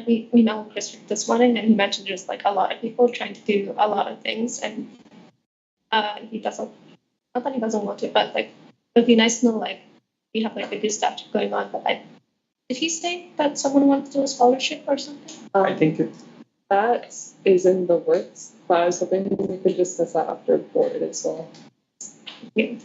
we know Chris this morning, and he mentioned just a lot of people trying to do a lot of things, and he doesn't. Not that he doesn't want to, but it would be nice to know we have the good stuff going on. But did he say that someone wants to do a scholarship or something? I think that is in the works, but I was hoping we could discuss that after board as well. Yeah.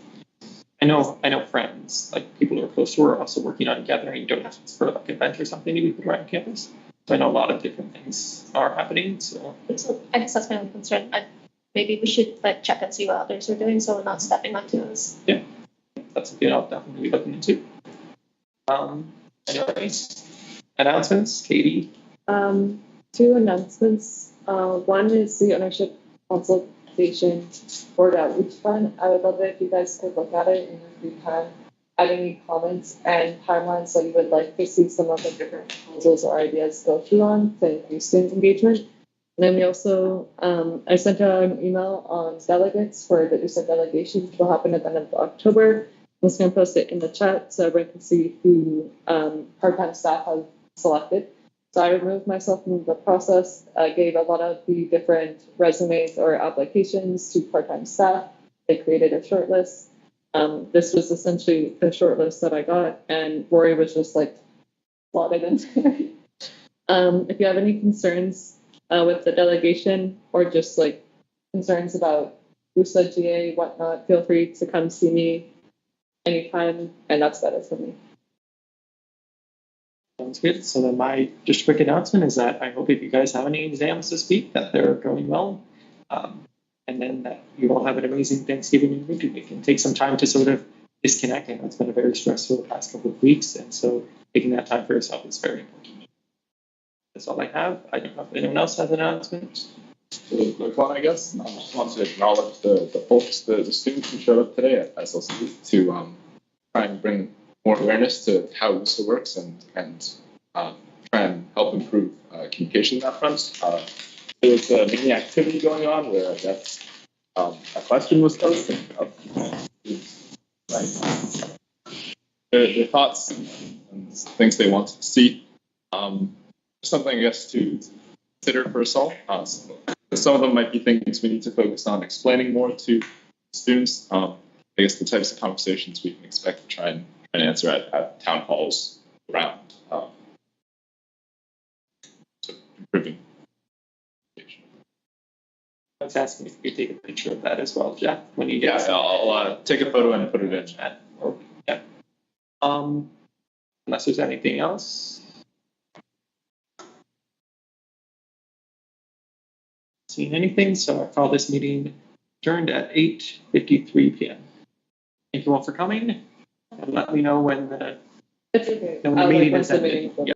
I know friends, people who are close to her, are also working on gathering donations for an event or something to be put around campus. So I know a lot of different things are happening. So I guess that's my only concern. Maybe we should check and see what others are doing, so we're not stepping onto us. Yeah, that's something I'll definitely be looking into. Anyways, announcements, Katie. 2 announcements. One is the ownership consultation for that WUSA. I would love it if you guys could look at it and if you can add any comments and timelines that you would like to see some of the different proposals or ideas go through on to increase student engagement. And then we also, I sent out an email on delegates for the WUSA delegation, which will happen at the end of October. I'm just going to post it in the chat so everyone can see who part-time staff have selected. So I removed myself from the process, gave a lot of the different resumes or applications to part-time staff. They created a short list. This was essentially the short list that I got, and Rory was just slotted in there. If you have any concerns with the delegation or just concerns about WUSA, GA, whatnot, feel free to come see me anytime, and that's better for me. Sounds good. So then my just quick announcement is that I hope if you guys have any exams this week that they're going well, and then that you all have an amazing Thanksgiving and week. We can take some time to sort of disconnect. I know it's been a very stressful past couple of weeks, and so taking that time for yourself is very important. That's all I have. I don't know if anyone else has an announcement. Really quick one, I guess. I just want to acknowledge the folks, the students who showed up today at SLC to try and bring more awareness to how WUSA works and try and help improve communication in that front. There was a mini activity going on where I guess a question was posed of their thoughts and things they wanted to see. Something I guess to consider for us all. Some of them might be things we need to focus on explaining more to students. I guess the types of conversations we can expect to try and answer at town halls around improving. I was asking if you could take a picture of that as well, Jeff, when you get. Yeah, I'll take a photo and put it in chat. Yeah. Unless there's anything else. Seeing anything, so I call this meeting adjourned at 8:53 p.m. Thank you all for coming, and let me know when the It's okay. meeting is ended. Yeah.